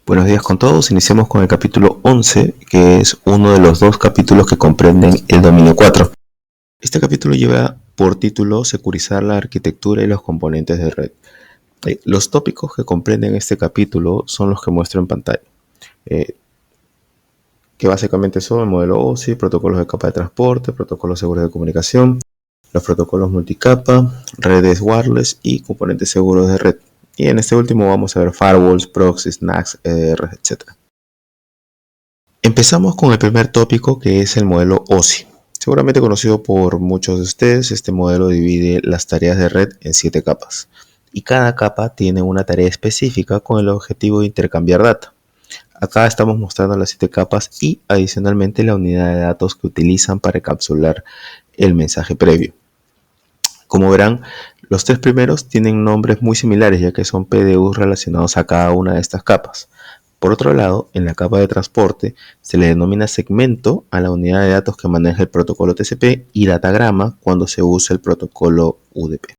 Buenos días con todos, iniciamos con el capítulo 11, que es uno de los dos capítulos que comprenden el dominio 4. Este capítulo lleva por título Securizar la arquitectura y los componentes de red. Los tópicos que comprenden este capítulo son los que muestro en pantalla, que básicamente son el modelo OSI, protocolos de capa de transporte, protocolos seguros de comunicación, los protocolos multicapa, redes wireless y componentes seguros de red. Y en este último vamos a ver firewalls, proxies, NACs, EDR, etc. Empezamos con el primer tópico, que es el modelo OSI. Seguramente conocido por muchos de ustedes, este modelo divide las tareas de red en 7 capas. Y cada capa tiene una tarea específica con el objetivo de intercambiar data. Acá estamos mostrando las 7 capas y adicionalmente la unidad de datos que utilizan para encapsular el mensaje previo. Como verán, los 3 primeros tienen nombres muy similares, ya que son PDUs relacionados a cada una de estas capas. Por otro lado, en la capa de transporte se le denomina segmento a la unidad de datos que maneja el protocolo TCP y datagrama cuando se usa el protocolo UDP.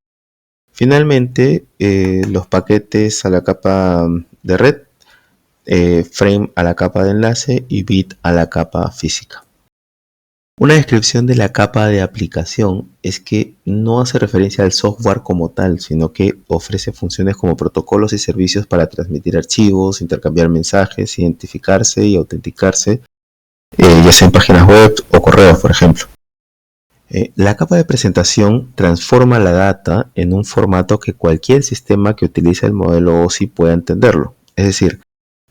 Finalmente, los paquetes a la capa de red, frame a la capa de enlace y bit a la capa física. Una descripción de la capa de aplicación es que no hace referencia al software como tal, sino que ofrece funciones como protocolos y servicios para transmitir archivos, intercambiar mensajes, identificarse y autenticarse, ya sea en páginas web o correos, por ejemplo. La capa de presentación transforma la data en un formato que cualquier sistema que utilice el modelo OSI pueda entenderlo. Es decir,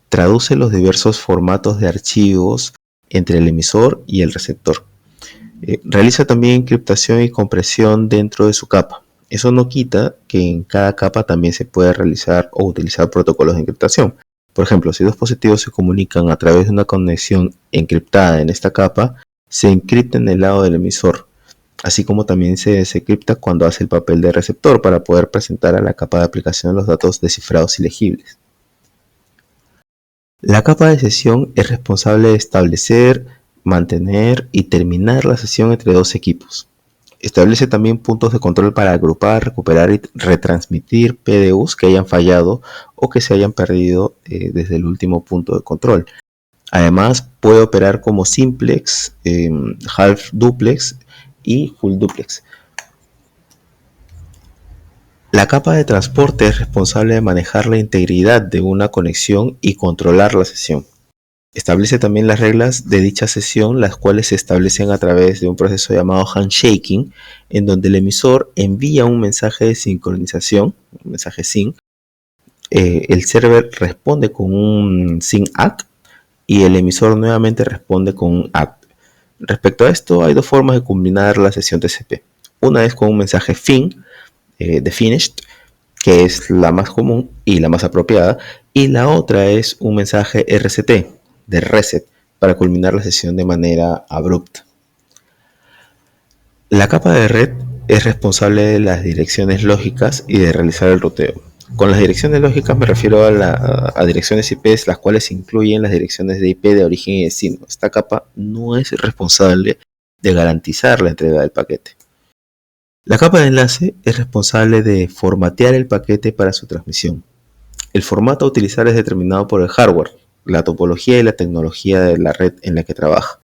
traduce los diversos formatos de archivos entre el emisor y el receptor. Realiza también encriptación y compresión dentro de su capa. Eso no quita que en cada capa también se pueda realizar o utilizar protocolos de encriptación. Por ejemplo, si dos dispositivos se comunican a través de una conexión encriptada en esta capa, se encripta en el lado del emisor, así como también se desencripta cuando hace el papel de receptor para poder presentar a la capa de aplicación los datos descifrados y legibles. La capa de sesión es responsable de establecer, mantener y terminar la sesión entre dos equipos. Establece también puntos de control para agrupar, recuperar y retransmitir PDUs que hayan fallado o que se hayan perdido desde el último punto de control. Además, puede operar como simplex, half duplex y full duplex. La capa de transporte es responsable de manejar la integridad de una conexión y controlar la sesión. Establece también las reglas de dicha sesión, las cuales se establecen a través de un proceso llamado handshaking, en donde el emisor envía un mensaje de sincronización, un mensaje SYN. El server responde con un SYN ACK y el emisor nuevamente responde con un ACK. Respecto a esto, hay dos formas de combinar la sesión TCP. Una es con un mensaje FIN, de finished, que es la más común y la más apropiada, y la otra es un mensaje RCT, de reset, para culminar la sesión de manera abrupta. La capa de red es responsable de las direcciones lógicas y de realizar el ruteo. Con las direcciones lógicas me refiero a direcciones IP, las cuales incluyen las direcciones de IP de origen y destino. Esta capa no es responsable de garantizar la entrega del paquete. La capa de enlace es responsable de formatear el paquete para su transmisión. El formato a utilizar es determinado por el hardware, la topología y la tecnología de la red en la que trabaja.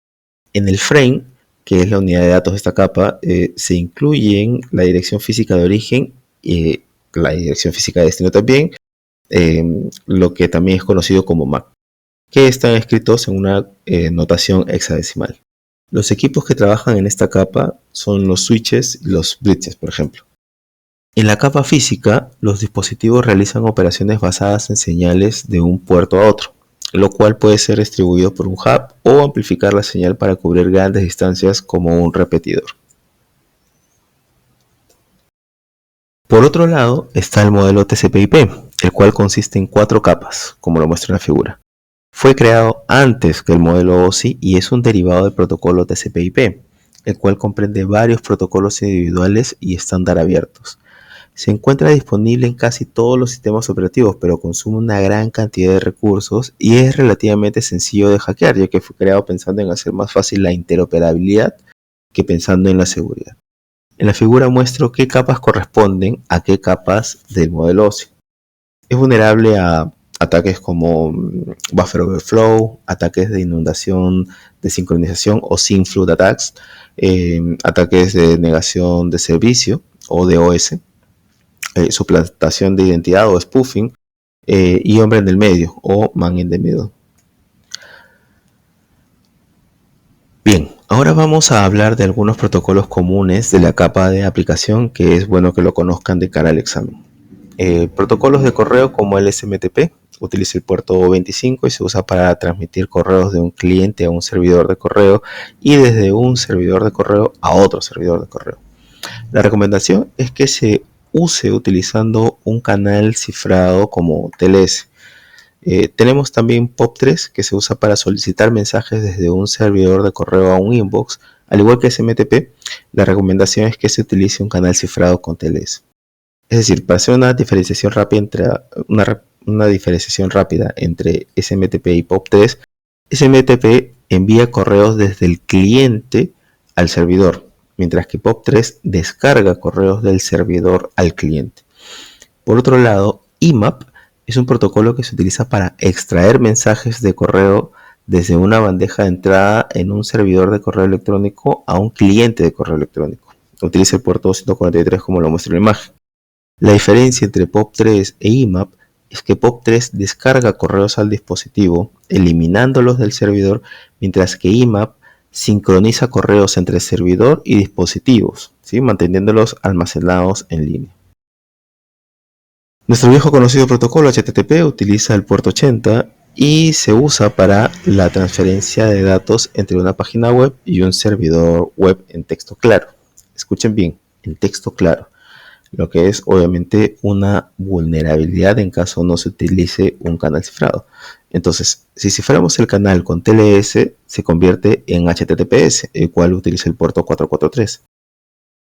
En el frame, que es la unidad de datos de esta capa, se incluyen la dirección física de origen y la dirección física de destino también, lo que también es conocido como MAC, que están escritos en una notación hexadecimal. Los equipos que trabajan en esta capa son los switches y los bridges, por ejemplo. En la capa física, los dispositivos realizan operaciones basadas en señales de un puerto a otro, lo cual puede ser distribuido por un hub o amplificar la señal para cubrir grandes distancias como un repetidor. Por otro lado está el modelo TCP/IP, el cual consiste en 4 capas, como lo muestra en la figura. Fue creado antes que el modelo OSI y es un derivado del protocolo TCP/IP, el cual comprende varios protocolos individuales y estándar abiertos. Se encuentra disponible en casi todos los sistemas operativos, pero consume una gran cantidad de recursos y es relativamente sencillo de hackear, ya que fue creado pensando en hacer más fácil la interoperabilidad que pensando en la seguridad. En la figura muestro qué capas corresponden a qué capas del modelo OSI. Es vulnerable a ataques como buffer overflow, ataques de inundación de sincronización o sync flood attacks, ataques de negación de servicio o DOS, suplantación de identidad o spoofing, y hombre en el medio o man in the middle. Bien, ahora vamos a hablar de algunos protocolos comunes de la capa de aplicación que es bueno que lo conozcan de cara al examen. Protocolos de correo como el SMTP utiliza el puerto 25 y se usa para transmitir correos de un cliente a un servidor de correo y desde un servidor de correo a otro servidor de correo. La recomendación es que se use utilizando un canal cifrado como TLS. Tenemos también POP3 que se usa para solicitar mensajes desde un servidor de correo a un inbox. Al igual que SMTP, la recomendación es que se utilice un canal cifrado con TLS. Es decir, para hacer una diferenciación rápida entre SMTP y POP3, SMTP envía correos desde el cliente al servidor, mientras que POP3 descarga correos del servidor al cliente. Por otro lado, IMAP es un protocolo que se utiliza para extraer mensajes de correo desde una bandeja de entrada en un servidor de correo electrónico a un cliente de correo electrónico. Utiliza el puerto 243 como lo muestra en la imagen. La diferencia entre POP3 e IMAP es que POP3 descarga correos al dispositivo, eliminándolos del servidor, mientras que IMAP sincroniza correos entre servidor y dispositivos, ¿sí? Manteniéndolos almacenados en línea. Nuestro viejo conocido protocolo HTTP utiliza el puerto 80 y se usa para la transferencia de datos entre una página web y un servidor web en texto claro. Escuchen bien, en texto claro, lo que es obviamente una vulnerabilidad en caso no se utilice un canal cifrado. Entonces, si ciframos el canal con TLS, se convierte en HTTPS, el cual utiliza el puerto 443.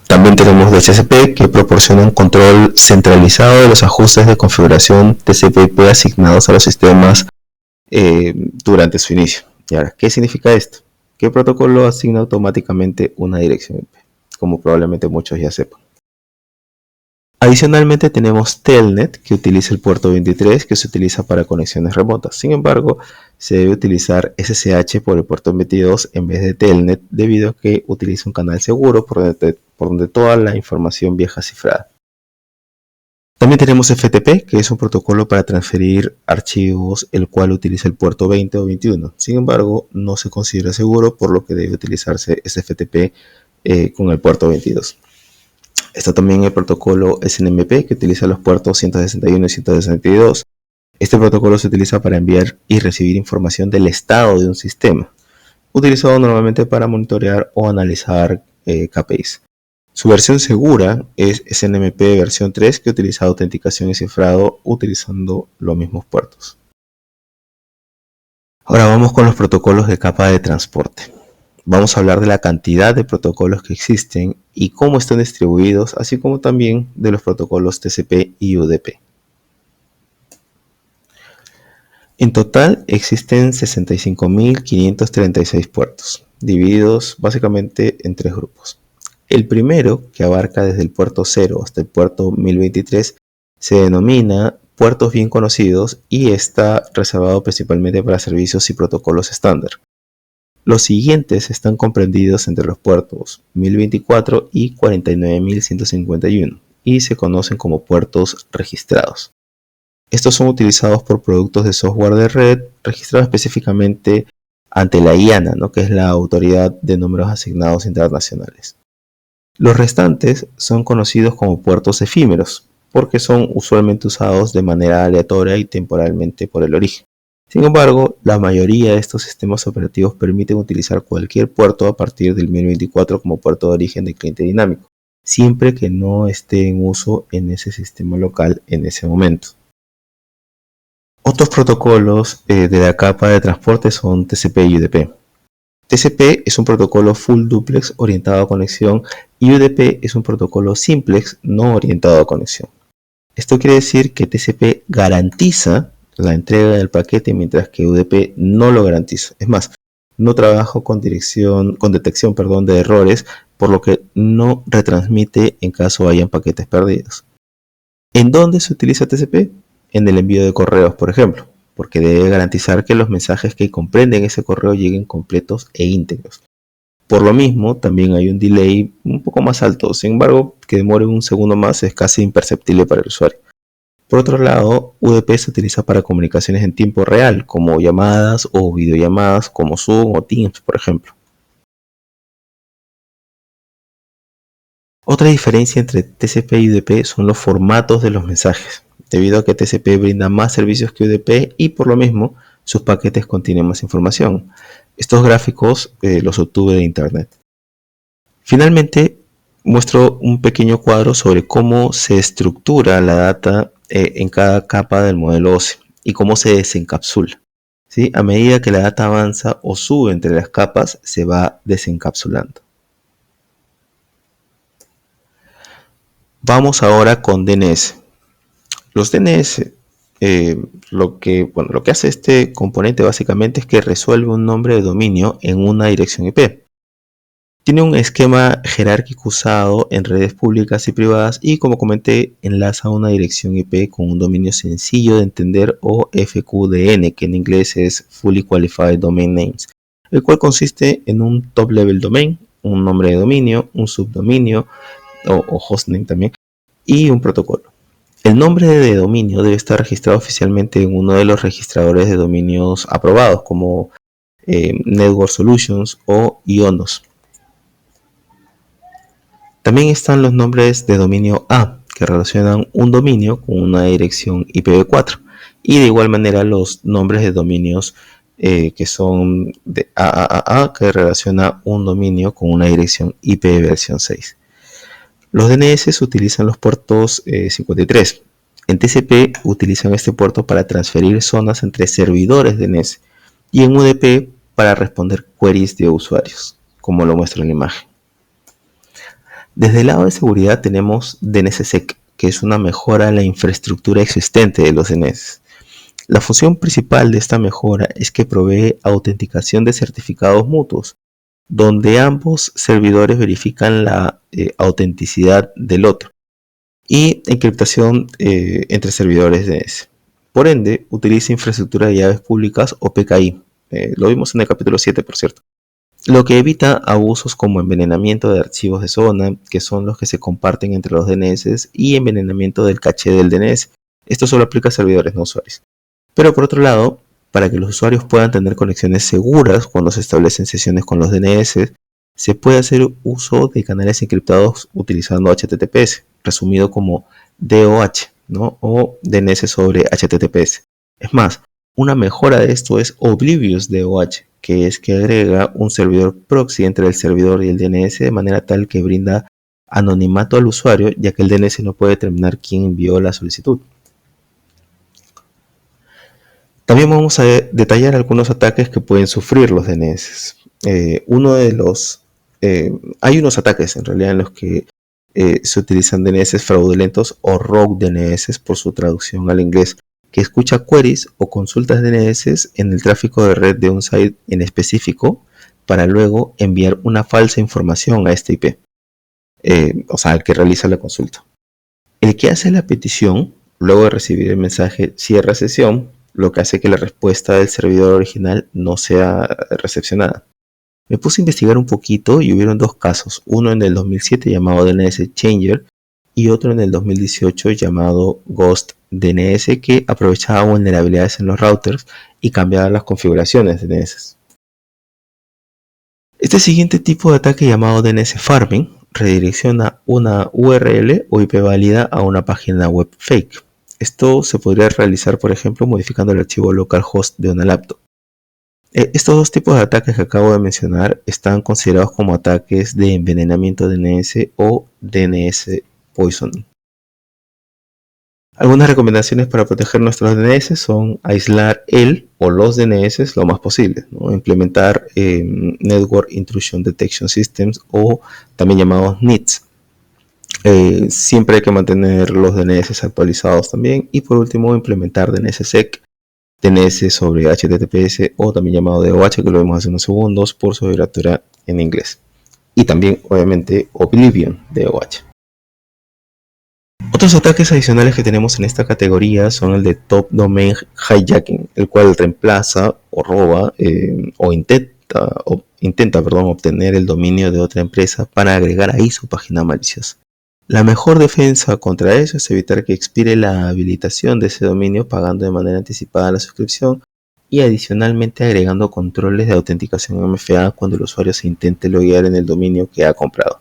También tenemos DHCP, que proporciona un control centralizado de los ajustes de configuración TCP/IP asignados a los sistemas durante su inicio. ¿Y ahora qué significa esto? Que el protocolo asigna automáticamente una dirección IP, como probablemente muchos ya sepan. Adicionalmente tenemos Telnet, que utiliza el puerto 23, que se utiliza para conexiones remotas. Sin embargo, se debe utilizar SSH por el puerto 22 en vez de Telnet, debido a que utiliza un canal seguro por donde toda la información viaja cifrada. También tenemos FTP, que es un protocolo para transferir archivos, el cual utiliza el puerto 20 o 21. Sin embargo, no se considera seguro, por lo que debe utilizarse SFTP con el puerto 22. Está también el protocolo SNMP, que utiliza los puertos 161 y 162. Este protocolo se utiliza para enviar y recibir información del estado de un sistema, utilizado normalmente para monitorear o analizar KPIs. Su versión segura es SNMP versión 3, que utiliza autenticación y cifrado utilizando los mismos puertos. Ahora vamos con los protocolos de capa de transporte. Vamos a hablar de la cantidad de protocolos que existen y cómo están distribuidos, así como también de los protocolos TCP y UDP. En total existen 65.536 puertos, divididos básicamente en tres grupos. El primero, que abarca desde el puerto 0 hasta el puerto 1023, se denomina puertos bien conocidos y está reservado principalmente para servicios y protocolos estándar. Los siguientes están comprendidos entre los puertos 1024 y 49.151 y se conocen como puertos registrados. Estos son utilizados por productos de software de red registrados específicamente ante la IANA, que es la Autoridad de Números Asignados Internacionales. Los restantes son conocidos como puertos efímeros porque son usualmente usados de manera aleatoria y temporalmente por el origen. Sin embargo, la mayoría de estos sistemas operativos permiten utilizar cualquier puerto a partir del 1024 como puerto de origen del cliente dinámico, siempre que no esté en uso en ese sistema local en ese momento. Otros protocolos de la capa de transporte son TCP y UDP. TCP es un protocolo full duplex orientado a conexión y UDP es un protocolo simplex no orientado a conexión. Esto quiere decir que TCP garantiza la entrega del paquete, mientras que UDP no lo garantiza. Es más, no trabaja con detección de errores, por lo que no retransmite en caso hayan paquetes perdidos. ¿En dónde se utiliza TCP? en el envío de correos, por ejemplo, porque debe garantizar que los mensajes que comprenden ese correo lleguen completos e íntegros. Por lo mismo, también hay un delay un poco más alto, sin embargo, que demore un segundo más es casi imperceptible para el usuario. Por otro lado, UDP se utiliza para comunicaciones en tiempo real, como llamadas o videollamadas como Zoom o Teams, por ejemplo. Otra diferencia entre TCP y UDP son los formatos de los mensajes, debido a que TCP brinda más servicios que UDP y por lo mismo sus paquetes contienen más información. Estos gráficos los obtuve de internet. Finalmente, muestro un pequeño cuadro sobre cómo se estructura la data en cada capa del modelo OSI y cómo se desencapsula. ¿Sí? A medida que la data avanza o sube entre las capas, se va desencapsulando. Vamos ahora con DNS. Los DNS, lo que hace este componente básicamente es que resuelve un nombre de dominio en una dirección IP. Tiene un esquema jerárquico usado en redes públicas y privadas y, como comenté, enlaza una dirección IP con un dominio sencillo de entender o FQDN, que en inglés es Fully Qualified Domain Names, el cual consiste en un top level domain, un nombre de dominio, un subdominio o hostname también, y un protocolo. El nombre de dominio debe estar registrado oficialmente en uno de los registradores de dominios aprobados, como Network Solutions o IONOS. También están los nombres de dominio A, que relacionan un dominio con una dirección IPv4, y de igual manera los nombres de dominios que son de AAA, que relaciona un dominio con una dirección IP versión 6. Los DNS utilizan los puertos 53. En TCP utilizan este puerto para transferir zonas entre servidores DNS y en UDP para responder queries de usuarios, como lo muestra en la imagen. Desde el lado de seguridad tenemos DNSSEC, que es una mejora en la infraestructura existente de los DNS. La función principal de esta mejora es que provee autenticación de certificados mutuos, donde ambos servidores verifican la autenticidad del otro, y encriptación entre servidores DNS. Por ende, utiliza infraestructura de llaves públicas o PKI. Lo vimos en el capítulo 7, por cierto. Lo que evita abusos como envenenamiento de archivos de zona, que son los que se comparten entre los DNS, y envenenamiento del caché del DNS. Esto solo aplica a servidores, no usuarios. Pero por otro lado, para que los usuarios puedan tener conexiones seguras cuando se establecen sesiones con los DNS, se puede hacer uso de canales encriptados utilizando HTTPS, resumido como DOH, ¿no? O DNS sobre HTTPS. Es más, una mejora de esto es Oblivious DOH, que es que agrega un servidor proxy entre el servidor y el DNS de manera tal que brinda anonimato al usuario, ya que el DNS no puede determinar quién envió la solicitud. También vamos a detallar algunos ataques que pueden sufrir los DNS. Hay unos ataques en realidad en los que se utilizan DNS fraudulentos o rogue DNS por su traducción al inglés, que escucha queries o consultas DNS en el tráfico de red de un site en específico para luego enviar una falsa información a este IP, al que realiza la consulta. El que hace la petición, luego de recibir el mensaje cierra sesión, lo que hace que la respuesta del servidor original no sea recepcionada. Me puse a investigar un poquito y hubieron dos casos, uno en el 2007 llamado DNS Changer y otro en el 2018 llamado Ghost DNS, que aprovechaba vulnerabilidades en los routers y cambiaba las configuraciones de DNS. Este siguiente tipo de ataque, llamado DNS Farming, redirecciona una URL o IP válida a una página web fake. Esto se podría realizar, por ejemplo, modificando el archivo localhost de una laptop. Estos dos tipos de ataques que acabo de mencionar están considerados como ataques de envenenamiento DNS o DNS poisoning. Algunas recomendaciones para proteger nuestros DNS son aislar el o los DNS lo más posible, ¿no? Implementar Network Intrusion Detection Systems, o también llamados NITS. Siempre hay que mantener los DNS actualizados también. Y por último, implementar DNSSEC, DNS sobre HTTPS, o también llamado DOH, que lo vimos hace unos segundos por su abreviatura en inglés. Y también, obviamente, Oblivion DOH. Otros ataques adicionales que tenemos en esta categoría son el de Top Domain Hijacking, el cual reemplaza o roba intenta obtener el dominio de otra empresa para agregar ahí su página maliciosa. La mejor defensa contra eso es evitar que expire la habilitación de ese dominio pagando de manera anticipada la suscripción y adicionalmente agregando controles de autenticación MFA cuando el usuario se intente loguear en el dominio que ha comprado.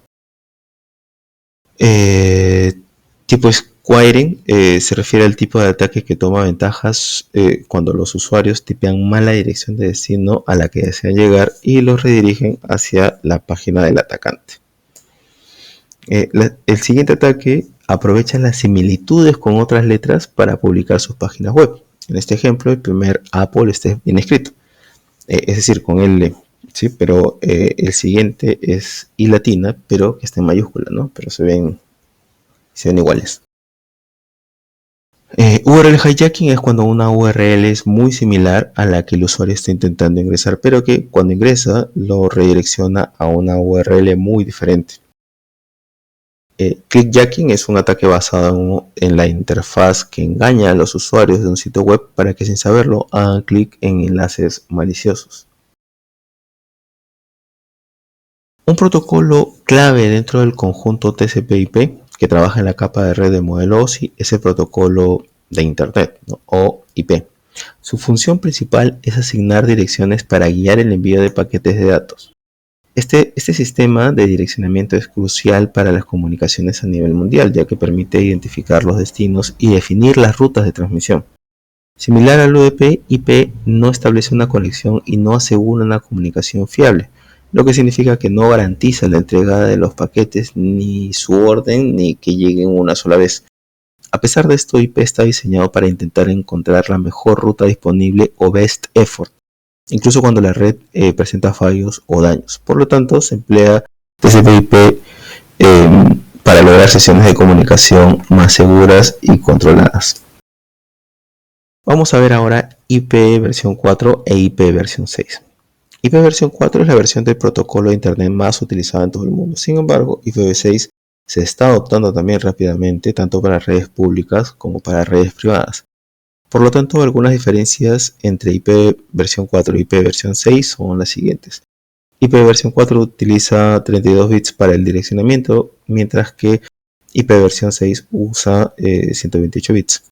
Tipo squaring se refiere al tipo de ataque que toma ventajas cuando los usuarios tipean mal la dirección de destino a la que desean llegar y los redirigen hacia la página del atacante. El siguiente ataque aprovecha las similitudes con otras letras para publicar sus páginas web. En este ejemplo, el primer Apple está bien escrito, es decir, con L, ¿sí? Pero el siguiente es I latina, pero que está en mayúscula, ¿no? Pero se ven iguales. URL hijacking es cuando una URL es muy similar a la que el usuario está intentando ingresar, pero que cuando ingresa lo redirecciona a una URL muy diferente. Clickjacking es un ataque basado en la interfaz que engaña a los usuarios de un sitio web para que sin saberlo hagan clic en enlaces maliciosos. Un protocolo clave dentro del conjunto TCP/IP que trabaja en la capa de red del modelo OSI es el protocolo de Internet, ¿no? O IP. Su función principal es asignar direcciones para guiar el envío de paquetes de datos. Este sistema de direccionamiento es crucial para las comunicaciones a nivel mundial, ya que permite identificar los destinos y definir las rutas de transmisión. Similar al UDP, IP no establece una conexión y no asegura una comunicación fiable, lo que significa que no garantiza la entrega de los paquetes, ni su orden, ni que lleguen una sola vez. A pesar de esto, IP está diseñado para intentar encontrar la mejor ruta disponible o best effort, incluso cuando la red presenta fallos o daños. Por lo tanto, se emplea TCP/IP para lograr sesiones de comunicación más seguras y controladas. Vamos a ver ahora IP versión 4 e IP versión 6. IP versión 4 es la versión del protocolo de Internet más utilizada en todo el mundo. Sin embargo, IPv6 se está adoptando también rápidamente, tanto para redes públicas como para redes privadas. Por lo tanto, algunas diferencias entre IP versión 4 y IP versión 6 son las siguientes. IP versión 4 utiliza 32 bits para el direccionamiento, mientras que IP versión 6 usa 128 bits.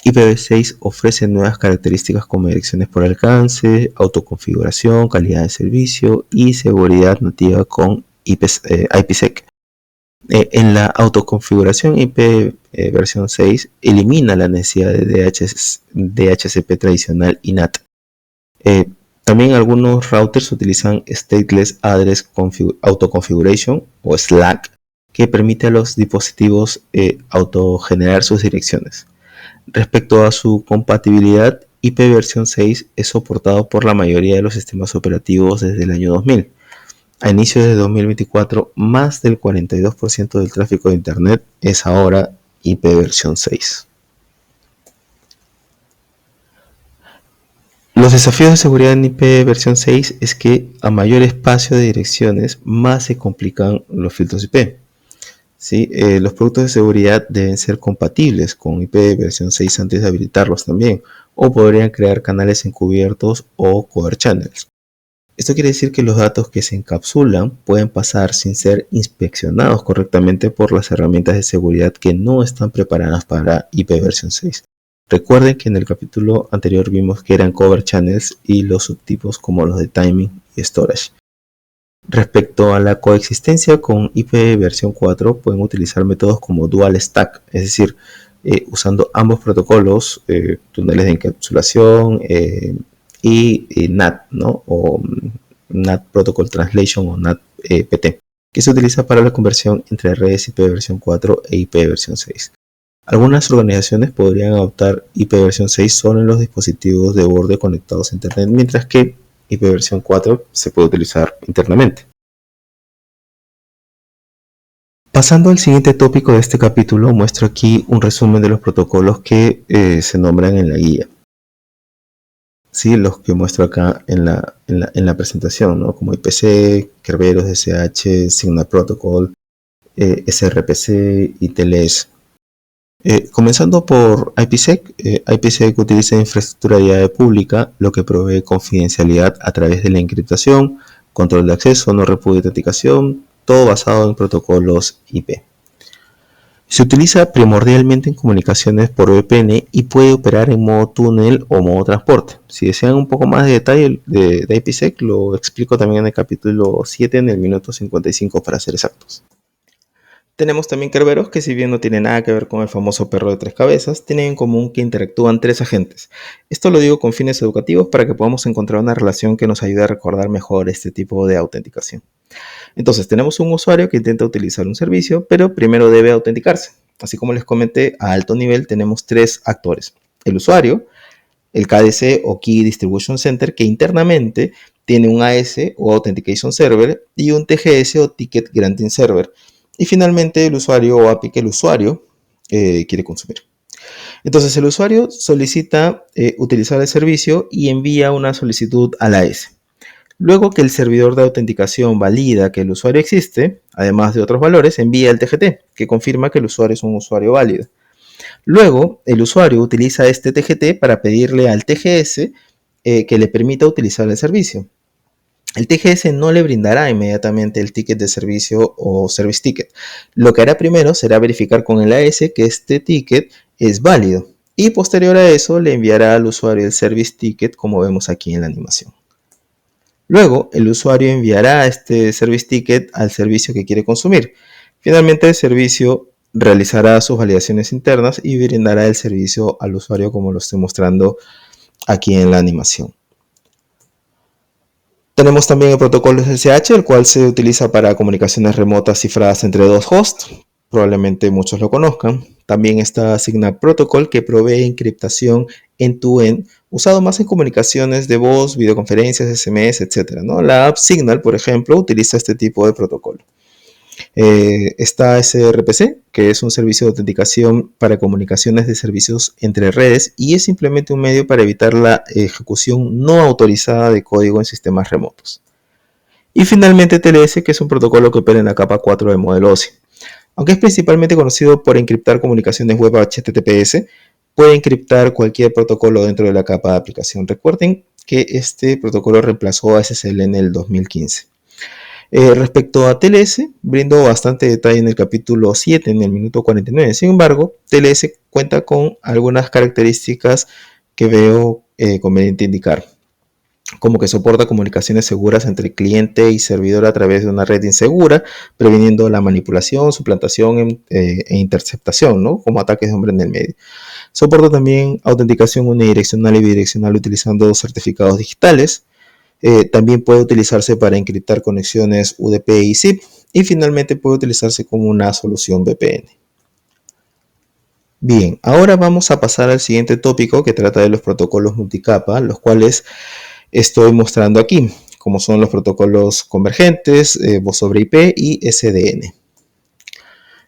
IPv6 ofrece nuevas características como direcciones por alcance, autoconfiguración, calidad de servicio y seguridad nativa con IPsec. En la autoconfiguración, IP versión 6 elimina la necesidad de DHCP tradicional y NAT. También algunos routers utilizan Stateless Address Autoconfiguration o SLAC, que permite a los dispositivos autogenerar sus direcciones. Respecto a su compatibilidad, IP versión 6 es soportado por la mayoría de los sistemas operativos desde el año 2000. A inicios de 2024, más del 42% del tráfico de Internet es ahora IP versión 6. Los desafíos de seguridad en IP versión 6 es que a mayor espacio de direcciones, más se complican los filtros IP. ¿Sí? Los productos de seguridad deben ser compatibles con IP versión 6 antes de habilitarlos también, o podrían crear canales encubiertos o cover channels. Esto quiere decir que los datos que se encapsulan pueden pasar sin ser inspeccionados correctamente por las herramientas de seguridad que no están preparadas para IP versión 6. Recuerden que en el capítulo anterior vimos que eran cover channels y los subtipos como los de timing y storage. Respecto a la coexistencia con IP versión 4, pueden utilizar métodos como dual stack, es decir, usando ambos protocolos, túneles de encapsulación y NAT, ¿no? O NAT Protocol Translation o NAT PT, que se utiliza para la conversión entre redes IP versión 4 e IP versión 6. Algunas organizaciones podrían adoptar IP versión 6 solo en los dispositivos de borde conectados a Internet, mientras que IP versión 4 se puede utilizar internamente. Pasando al siguiente tópico de este capítulo, muestro aquí un resumen de los protocolos que se nombran en la guía. Sí, los que muestro acá en la presentación, ¿no? Como IPC, Kerberos, SH, Signal Protocol, SRPC y TLS. Comenzando por IPsec, IPsec utiliza infraestructura de llave pública, lo que provee confidencialidad a través de la encriptación, control de acceso, no repudio de autenticación, todo basado en protocolos IP. Se utiliza primordialmente en comunicaciones por VPN y puede operar en modo túnel o modo transporte. Si desean un poco más de detalle de IPsec, lo explico también en el capítulo 7, en el minuto 55 para ser exactos. Tenemos también Kerberos, que si bien no tiene nada que ver con el famoso perro de tres cabezas, tienen en común que interactúan tres agentes. Esto lo digo con fines educativos para que podamos encontrar una relación que nos ayude a recordar mejor este tipo de autenticación. Entonces, tenemos un usuario que intenta utilizar un servicio, pero primero debe autenticarse. Así como les comenté, a alto nivel tenemos tres actores. El usuario, el KDC o Key Distribution Center, que internamente tiene un AS o Authentication Server y un TGS o Ticket Granting Server. Y finalmente el usuario o API que el usuario quiere consumir. Entonces el usuario solicita utilizar el servicio y envía una solicitud a la AS. Luego que el servidor de autenticación valida que el usuario existe, además de otros valores, envía el TGT, que confirma que el usuario es un usuario válido. Luego, el usuario utiliza este TGT para pedirle al TGS que le permita utilizar el servicio. El TGS no le brindará inmediatamente el ticket de servicio o service ticket. Lo que hará primero será verificar con el AS que este ticket es válido y posterior a eso le enviará al usuario el service ticket como vemos aquí en la animación. Luego, el usuario enviará este service ticket al servicio que quiere consumir. Finalmente, el servicio realizará sus validaciones internas y brindará el servicio al usuario como lo estoy mostrando aquí en la animación. Tenemos también el protocolo SSH, el cual se utiliza para comunicaciones remotas cifradas entre dos hosts. Probablemente muchos lo conozcan. También está Signal Protocol, que provee encriptación end-to-end, usado más en comunicaciones de voz, videoconferencias, SMS, etc. ¿no? La app Signal, por ejemplo, utiliza este tipo de protocolo. Está SRPC, que es un servicio de autenticación para comunicaciones de servicios entre redes y es simplemente un medio para evitar la ejecución no autorizada de código en sistemas remotos. Y finalmente TLS, que es un protocolo que opera en la capa 4 del modelo OSI. Aunque es principalmente conocido por encriptar comunicaciones web HTTPS, puede encriptar cualquier protocolo dentro de la capa de aplicación. Recuerden que este protocolo reemplazó a SSL en el 2015. Respecto a TLS, brindo bastante detalle en el capítulo 7, en el minuto 49. Sin embargo, TLS cuenta con algunas características que veo conveniente indicar, como que soporta comunicaciones seguras entre cliente y servidor a través de una red insegura, previniendo la manipulación, suplantación e interceptación, ¿no? Como ataques de hombre en el medio. Soporta también autenticación unidireccional y bidireccional utilizando certificados digitales. También puede utilizarse para encriptar conexiones UDP y ZIP. Y finalmente puede utilizarse como una solución VPN. Bien, ahora vamos a pasar al siguiente tópico que trata de los protocolos multicapa, los cuales estoy mostrando aquí, como son los protocolos convergentes, voz sobre IP y SDN.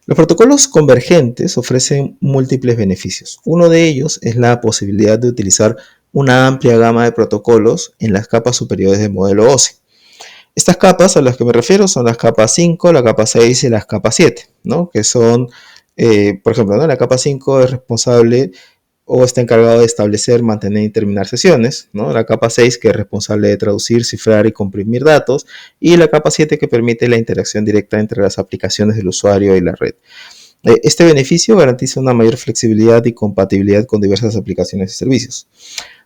Los protocolos convergentes ofrecen múltiples beneficios. Uno de ellos es la posibilidad de utilizar una amplia gama de protocolos en las capas superiores del modelo OSI. Estas capas a las que me refiero son las capas 5, la capa 6 y las capas 7, ¿no? Que son, por ejemplo, ¿no? La capa 5 es responsable o está encargado de establecer, mantener y terminar sesiones, ¿no? La capa 6 que es responsable de traducir, cifrar y comprimir datos, y la capa 7 que permite la interacción directa entre las aplicaciones del usuario y la red. Este beneficio garantiza una mayor flexibilidad y compatibilidad con diversas aplicaciones y servicios.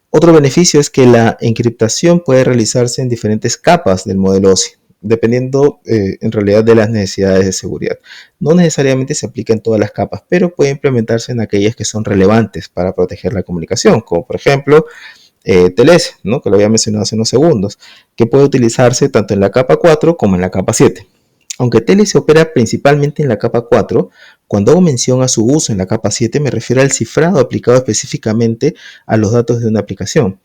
Otro beneficio es que la encriptación puede realizarse en diferentes capas del modelo OSI, dependiendo en realidad de las necesidades de seguridad. No necesariamente se aplica en todas las capas, pero puede implementarse en aquellas que son relevantes para proteger la comunicación, como por ejemplo TLS, ¿no? Que lo había mencionado hace unos segundos, que puede utilizarse tanto en la capa 4 como en la capa 7. Aunque TLS opera principalmente en la capa 4, cuando hago mención a su uso en la capa 7 me refiero al cifrado aplicado específicamente a los datos de una aplicación.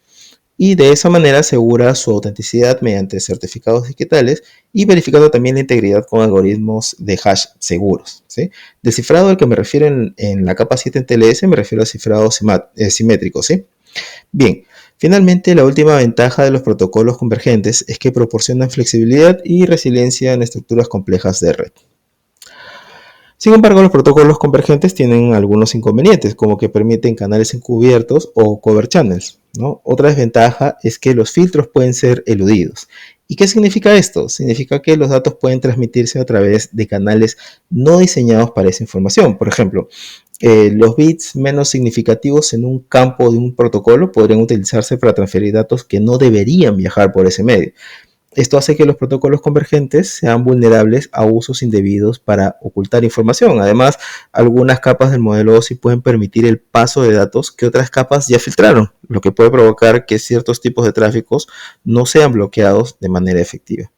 Y de esa manera asegura su autenticidad mediante certificados digitales y verificando también la integridad con algoritmos de hash seguros, ¿sí? Del cifrado al que me refiero en la capa 7 en TLS me refiero al cifrado simétrico, ¿sí? Bien, finalmente la última ventaja de los protocolos convergentes es que proporcionan flexibilidad y resiliencia en estructuras complejas de red. Sin embargo, los protocolos convergentes tienen algunos inconvenientes, como que permiten canales encubiertos o cover channels, ¿no? Otra desventaja es que los filtros pueden ser eludidos. ¿Y qué significa esto? Significa que los datos pueden transmitirse a través de canales no diseñados para esa información. Por ejemplo, los bits menos significativos en un campo de un protocolo podrían utilizarse para transferir datos que no deberían viajar por ese medio. Esto hace que los protocolos convergentes sean vulnerables a usos indebidos para ocultar información. Además, algunas capas del modelo OSI pueden permitir el paso de datos que otras capas ya filtraron, lo que puede provocar que ciertos tipos de tráficos no sean bloqueados de manera efectiva.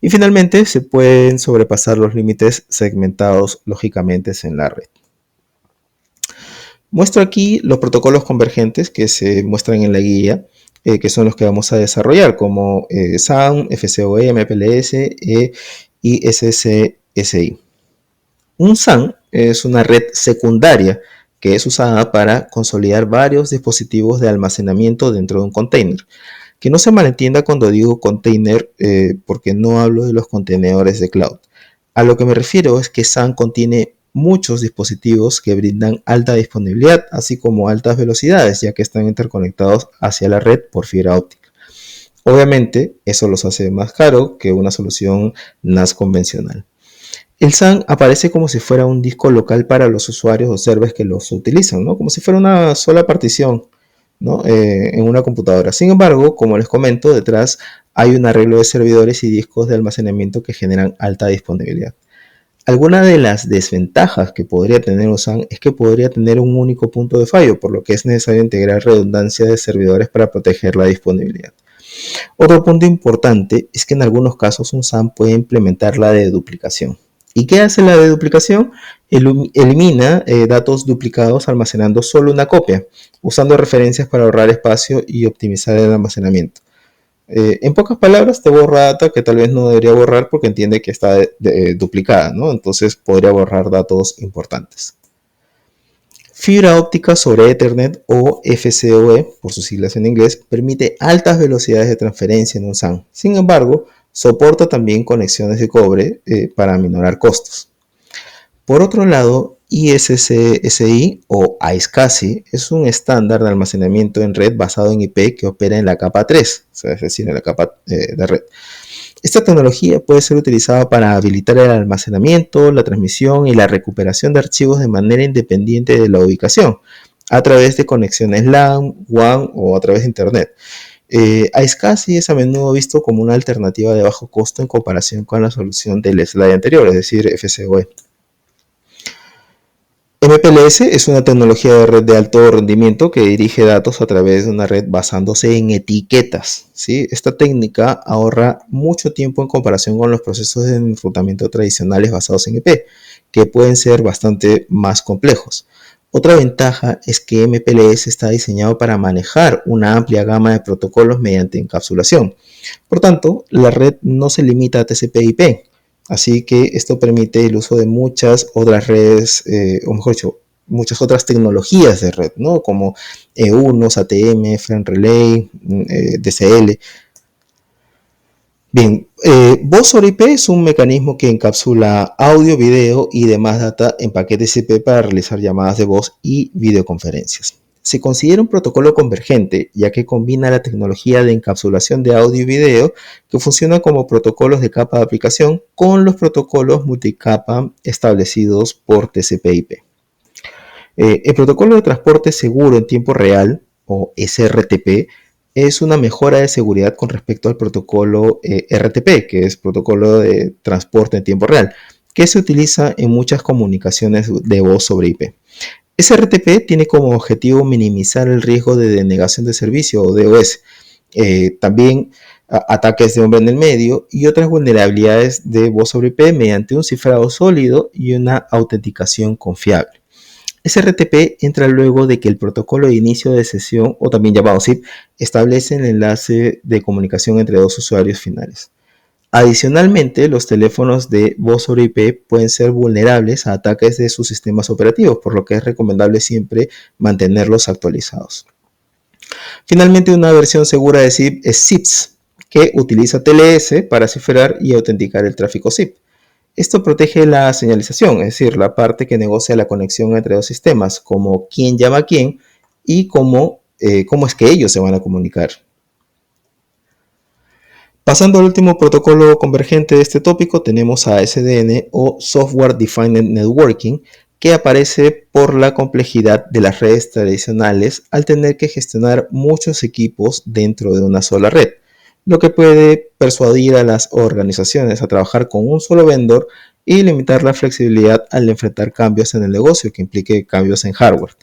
Y finalmente, se pueden sobrepasar los límites segmentados lógicamente en la red. Muestro aquí los protocolos convergentes que se muestran en la guía, que son los que vamos a desarrollar, como SAN, FCOE, MPLS y SCSI. Un SAN es una red secundaria que es usada para consolidar varios dispositivos de almacenamiento dentro de un container. Que no se malentienda cuando digo container, porque no hablo de los contenedores de cloud. A lo que me refiero es que SAN contiene muchos dispositivos que brindan alta disponibilidad, así como altas velocidades, ya que están interconectados hacia la red por fibra óptica. Obviamente, eso los hace más caro que una solución NAS convencional. El SAN aparece como si fuera un disco local para los usuarios o servers que los utilizan, ¿no? Como si fuera una sola partición, ¿no? En una computadora. Sin embargo, como les comento, detrás hay un arreglo de servidores y discos de almacenamiento que generan alta disponibilidad. Alguna de las desventajas que podría tener un SAN es que podría tener un único punto de fallo, por lo que es necesario integrar redundancia de servidores para proteger la disponibilidad. Otro punto importante es que en algunos casos un SAN puede implementar la deduplicación. ¿Y qué hace la deduplicación? Elimina datos duplicados almacenando solo una copia, usando referencias para ahorrar espacio y optimizar el almacenamiento. En pocas palabras, te borra data que tal vez no debería borrar porque entiende que está duplicada, ¿no? Entonces podría borrar datos importantes. Fibra óptica sobre Ethernet o FCOE, por sus siglas en inglés, permite altas velocidades de transferencia en un SAN. Sin embargo, soporta también conexiones de cobre para aminorar costos. Por otro lado, ISCSI o iSCSI es un estándar de almacenamiento en red basado en IP que opera en la capa 3, es decir, en la capa de red. Esta tecnología puede ser utilizada para habilitar el almacenamiento, la transmisión y la recuperación de archivos de manera independiente de la ubicación, a través de conexiones LAN, WAN o a través de Internet. iSCSI es a menudo visto como una alternativa de bajo costo en comparación con la solución del slide anterior, es decir, FCOE. MPLS es una tecnología de red de alto rendimiento que dirige datos a través de una red basándose en etiquetas, ¿sí? Esta técnica ahorra mucho tiempo en comparación con los procesos de enrutamiento tradicionales basados en IP, que pueden ser bastante más complejos. Otra ventaja es que MPLS está diseñado para manejar una amplia gama de protocolos mediante encapsulación. Por tanto, la red no se limita a TCP/IP. Así que esto permite el uso de muchas otras redes, o mejor dicho, muchas otras tecnologías de red, ¿no? Como E1, ATM, Frame Relay, DCL. Bien, voz sobre IP es un mecanismo que encapsula audio, video y demás data en paquetes IP para realizar llamadas de voz y videoconferencias. Se considera un protocolo convergente, ya que combina la tecnología de encapsulación de audio y video, que funciona como protocolos de capa de aplicación, con los protocolos multicapa establecidos por TCP/IP. El protocolo de transporte seguro en tiempo real, o SRTP, es una mejora de seguridad con respecto al protocolo RTP, que es protocolo de transporte en tiempo real, que se utiliza en muchas comunicaciones de voz sobre IP. SRTP tiene como objetivo minimizar el riesgo de denegación de servicio o DOS, también ataques de hombre en el medio y otras vulnerabilidades de voz sobre IP mediante un cifrado sólido y una autenticación confiable. SRTP entra luego de que el protocolo de inicio de sesión, o también llamado SIP, establece el enlace de comunicación entre dos usuarios finales. Adicionalmente, los teléfonos de voz sobre IP pueden ser vulnerables a ataques de sus sistemas operativos, por lo que es recomendable siempre mantenerlos actualizados. Finalmente, una versión segura de SIP es SIPS, que utiliza TLS para cifrar y autenticar el tráfico SIP. Esto protege la señalización, es decir, la parte que negocia la conexión entre dos sistemas, como quién llama a quién y cómo es que ellos se van a comunicar. Pasando al último protocolo convergente de este tópico, tenemos a SDN o Software Defined Networking, que aparece por la complejidad de las redes tradicionales al tener que gestionar muchos equipos dentro de una sola red, lo que puede persuadir a las organizaciones a trabajar con un solo vendor y limitar la flexibilidad al enfrentar cambios en el negocio que implique cambios en hardware.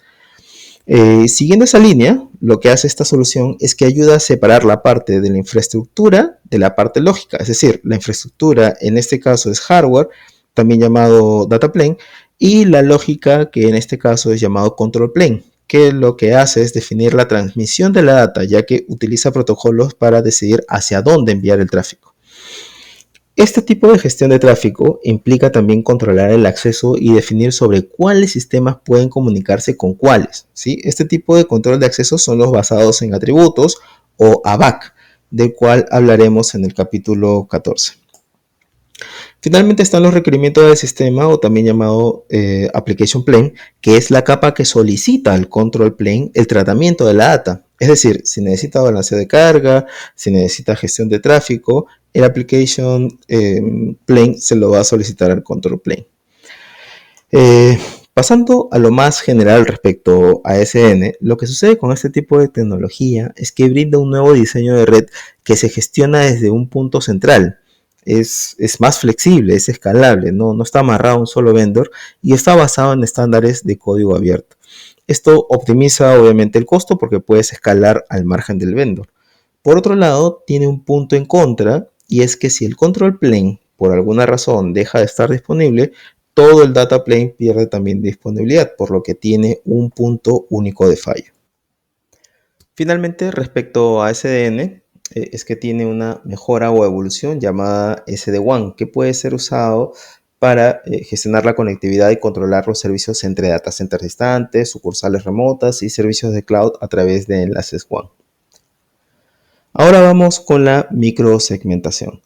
Siguiendo esa línea, lo que hace esta solución es que ayuda a separar la parte de la infraestructura de la parte lógica. Es decir, la infraestructura en este caso es hardware, también llamado data plane, y la lógica, que en este caso es llamado control plane, que lo que hace es definir la transmisión de la data, ya que utiliza protocolos para decidir hacia dónde enviar el tráfico. Este tipo de gestión de tráfico implica también controlar el acceso y definir sobre cuáles sistemas pueden comunicarse con cuáles, ¿sí? Este tipo de control de acceso son los basados en atributos o ABAC, del cual hablaremos en el capítulo 14. Finalmente están los requerimientos del sistema, o también llamado Application Plane, que es la capa que solicita al Control Plane el tratamiento de la data. Es decir, si necesita balanceo de carga, si necesita gestión de tráfico, el Application Plane se lo va a solicitar al Control Plane. Pasando a lo más general respecto a SDN, lo que sucede con este tipo de tecnología es que brinda un nuevo diseño de red que se gestiona desde un punto central. Es más flexible, es escalable, no está amarrado a un solo vendor y está basado en estándares de código abierto. Esto optimiza obviamente el costo porque puedes escalar al margen del vendor. Por otro lado, tiene un punto en contra, y es que si el control plane por alguna razón deja de estar disponible, todo el data plane pierde también disponibilidad, por lo que tiene un punto único de fallo. Finalmente, respecto a SDN, es que tiene una mejora o evolución llamada SD-WAN, que puede ser usado para gestionar la conectividad y controlar los servicios entre data centers distantes, sucursales remotas y servicios de cloud a través de enlaces WAN. Ahora vamos con la microsegmentación.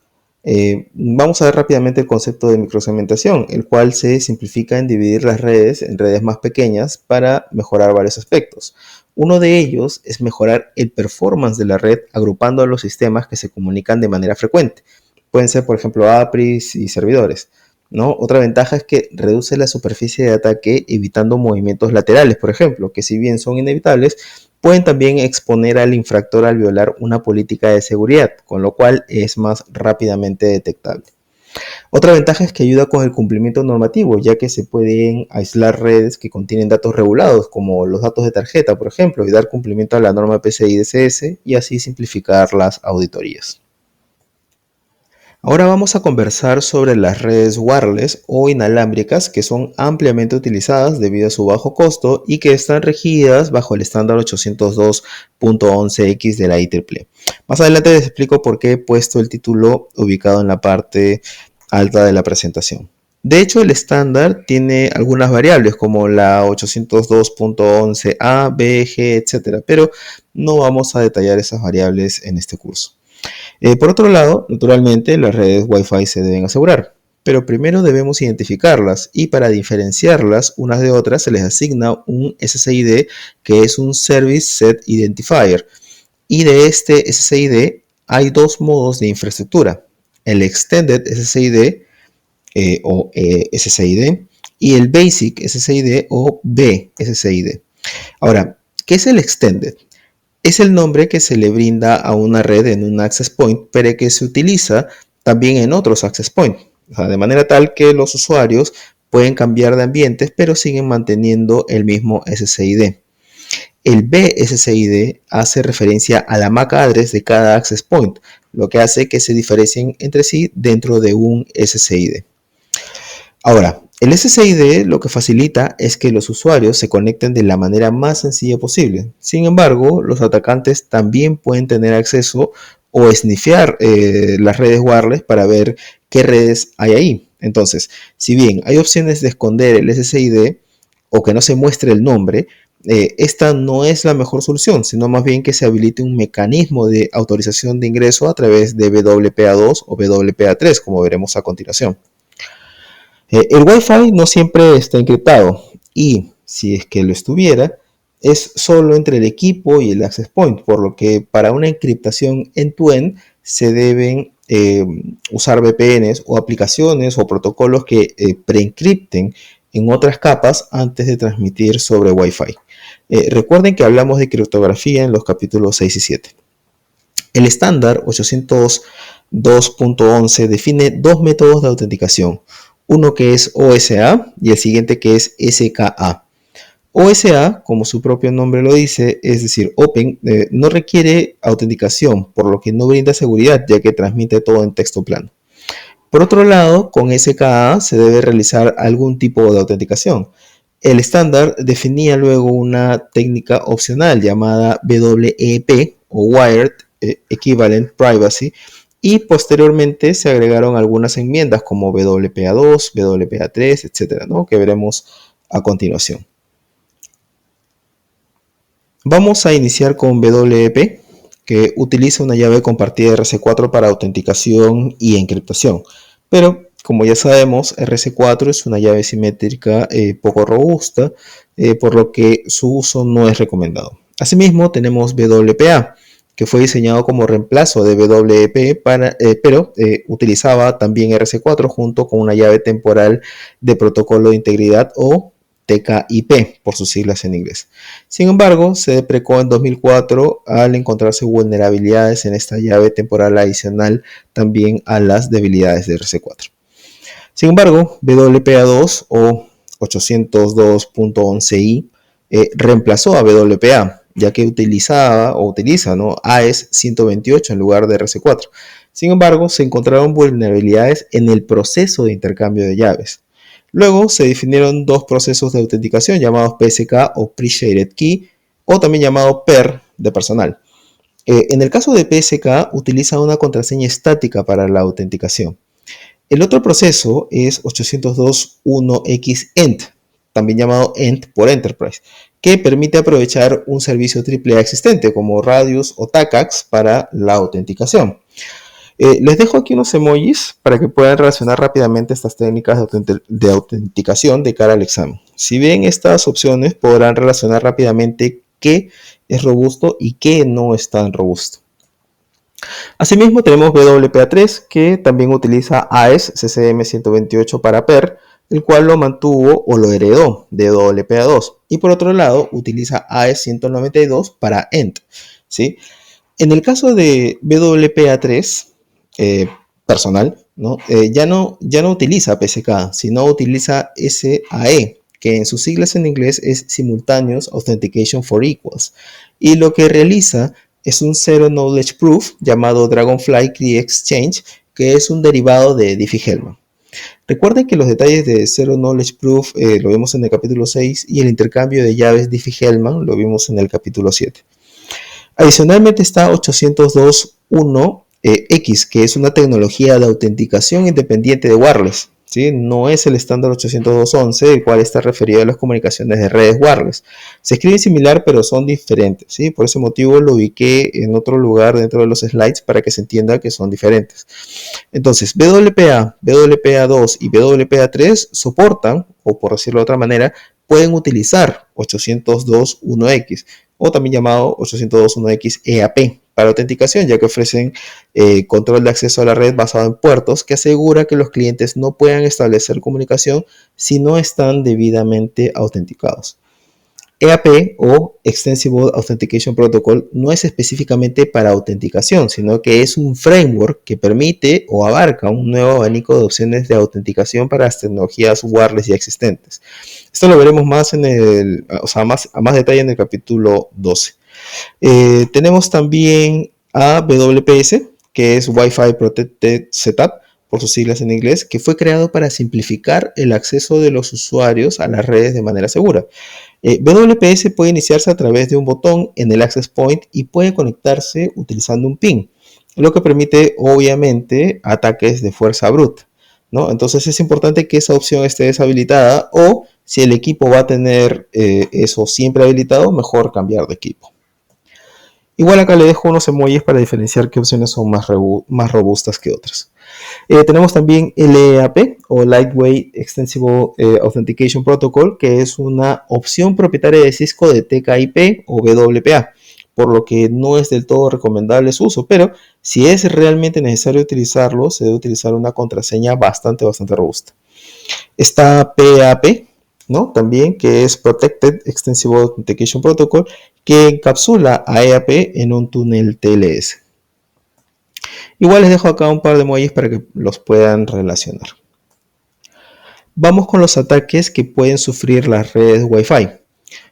Vamos a ver rápidamente el concepto de microsegmentación, el cual se simplifica en dividir las redes en redes más pequeñas para mejorar varios aspectos. Uno de ellos es mejorar el performance de la red agrupando a los sistemas que se comunican de manera frecuente. Pueden ser, por ejemplo, APIs y servidores, ¿no? Otra ventaja es que reduce la superficie de ataque evitando movimientos laterales, por ejemplo, que si bien son inevitables, pueden también exponer al infractor al violar una política de seguridad, con lo cual es más rápidamente detectable. Otra ventaja es que ayuda con el cumplimiento normativo, ya que se pueden aislar redes que contienen datos regulados, como los datos de tarjeta, por ejemplo, y dar cumplimiento a la norma PCI DSS y así simplificar las auditorías. Ahora vamos a conversar sobre las redes wireless o inalámbricas, que son ampliamente utilizadas debido a su bajo costo y que están regidas bajo el estándar 802.11x de la IEEE. Más adelante les explico por qué he puesto el título ubicado en la parte alta de la presentación. De hecho, el estándar tiene algunas variables como la 802.11a, b, g, etc., pero no vamos a detallar esas variables en este curso. Por otro lado, naturalmente, las redes Wi-Fi se deben asegurar, pero primero debemos identificarlas y para diferenciarlas unas de otras se les asigna un SSID, que es un Service Set Identifier, y de este SSID hay dos modos de infraestructura: el Extended SSID o SSID y el Basic SSID o BSSID. Ahora, ¿qué es el Extended? Es el nombre que se le brinda a una red en un access point, pero que se utiliza también en otros access points, de manera tal que los usuarios pueden cambiar de ambientes, pero siguen manteniendo el mismo SSID. El BSSID hace referencia a la MAC address de cada access point, lo que hace que se diferencien entre sí dentro de un SSID. Ahora, el SSID lo que facilita es que los usuarios se conecten de la manera más sencilla posible. Sin embargo, los atacantes también pueden tener acceso o snifear las redes wireless para ver qué redes hay ahí. Entonces, si bien hay opciones de esconder el SSID o que no se muestre el nombre, esta no es la mejor solución, sino más bien que se habilite un mecanismo de autorización de ingreso a través de WPA2 o WPA3, como veremos a continuación. El Wi-Fi no siempre está encriptado y si es que lo estuviera, es solo entre el equipo y el access point, por lo que para una encriptación end-to-end se deben usar VPNs o aplicaciones o protocolos que preencripten en otras capas antes de transmitir sobre Wi-Fi. Recuerden que hablamos de criptografía en los capítulos 6 y 7. El estándar 802.11 define dos métodos de autenticación, uno que es OSA y el siguiente que es SKA. OSA, como su propio nombre lo dice, es decir, Open, no requiere autenticación, por lo que no brinda seguridad, ya que transmite todo en texto plano. Por otro lado, con SKA se debe realizar algún tipo de autenticación. El estándar definía luego una técnica opcional llamada WEP o Wired Equivalent Privacy, y posteriormente se agregaron algunas enmiendas como WPA2, WPA3, etc., ¿no? Que veremos a continuación. Vamos a iniciar con WEP, que utiliza una llave compartida RC4 para autenticación y encriptación. Pero, como ya sabemos, RC4 es una llave simétrica poco robusta, por lo que su uso no es recomendado. Asimismo, tenemos WPA, que fue diseñado como reemplazo de WEP, pero utilizaba también RC4 junto con una llave temporal de protocolo de integridad o TKIP por sus siglas en inglés. Sin embargo, se deprecó en 2004 al encontrarse vulnerabilidades en esta llave temporal adicional también a las debilidades de RC4. Sin embargo, WPA2 o 802.11i reemplazó a WPA, ya que utiliza AES 128 en lugar de RC4. Sin embargo, se encontraron vulnerabilidades en el proceso de intercambio de llaves. Luego se definieron dos procesos de autenticación llamados PSK o Pre-Shaded Key, o también llamado PER de personal. En el caso de PSK utiliza una contraseña estática para la autenticación. El otro proceso es 802.1x-ENT, también llamado ENT por Enterprise, que permite aprovechar un servicio AAA existente como Radius o TACACS para la autenticación. Les dejo aquí unos emojis para que puedan relacionar rápidamente estas técnicas de autenticación de cara al examen. Si ven estas opciones, podrán relacionar rápidamente qué es robusto y qué no es tan robusto. Asimismo, tenemos WPA3, que también utiliza AES CCM 128 para PER, el cual lo mantuvo o lo heredó de WPA2. Y por otro lado, utiliza AES 192 para ENT, ¿sí? En el caso de WPA3, personal, ¿no? Ya no utiliza PSK, sino utiliza SAE, que en sus siglas en inglés es Simultaneous Authentication for Equals. Y lo que realiza es un Zero Knowledge Proof llamado Dragonfly Key Exchange, que es un derivado de Diffie-Hellman. Recuerden que los detalles de Zero Knowledge Proof lo vimos en el capítulo 6 y el intercambio de llaves Diffie-Hellman lo vimos en el capítulo 7. Adicionalmente está 802.1x, que es una tecnología de autenticación independiente de wireless, ¿sí? No es el estándar 802.11, el cual está referido a las comunicaciones de redes wireless. Se escribe similar, pero son diferentes, ¿sí? Por ese motivo lo ubiqué en otro lugar dentro de los slides para que se entienda que son diferentes. Entonces, WPA, WPA2 y WPA3 soportan, o por decirlo de otra manera, pueden utilizar 802.1x, o también llamado 802.1x EAP para autenticación, ya que ofrecen control de acceso a la red basado en puertos que asegura que los clientes no puedan establecer comunicación si no están debidamente autenticados. EAP o Extensible Authentication Protocol no es específicamente para autenticación, sino que es un framework que permite o abarca un nuevo abanico de opciones de autenticación para las tecnologías wireless ya existentes. Esto lo veremos más a más detalle en el capítulo 12. Tenemos también a WPS, que es Wi-Fi Protected Setup, por sus siglas en inglés, que fue creado para simplificar el acceso de los usuarios a las redes de manera segura. WPS puede iniciarse a través de un botón en el access point y puede conectarse utilizando un PIN, lo que permite obviamente ataques de fuerza bruta, ¿no? Entonces es importante que esa opción esté deshabilitada, o si el equipo va a tener eso siempre habilitado, mejor cambiar de equipo. Igual acá le dejo unos emojis para diferenciar qué opciones son más robustas que otras. Tenemos también LEAP o Lightweight Extensible Authentication Protocol, que es una opción propietaria de Cisco de TKIP o WPA, por lo que no es del todo recomendable su uso, pero si es realmente necesario utilizarlo, se debe utilizar una contraseña bastante robusta. Está PAP, ¿no? También, que es Protected Extensible Authentication Protocol, que encapsula a EAP en un túnel TLS. Igual les dejo acá un par de emojis para que los puedan relacionar. Vamos con los ataques que pueden sufrir las redes Wi-Fi.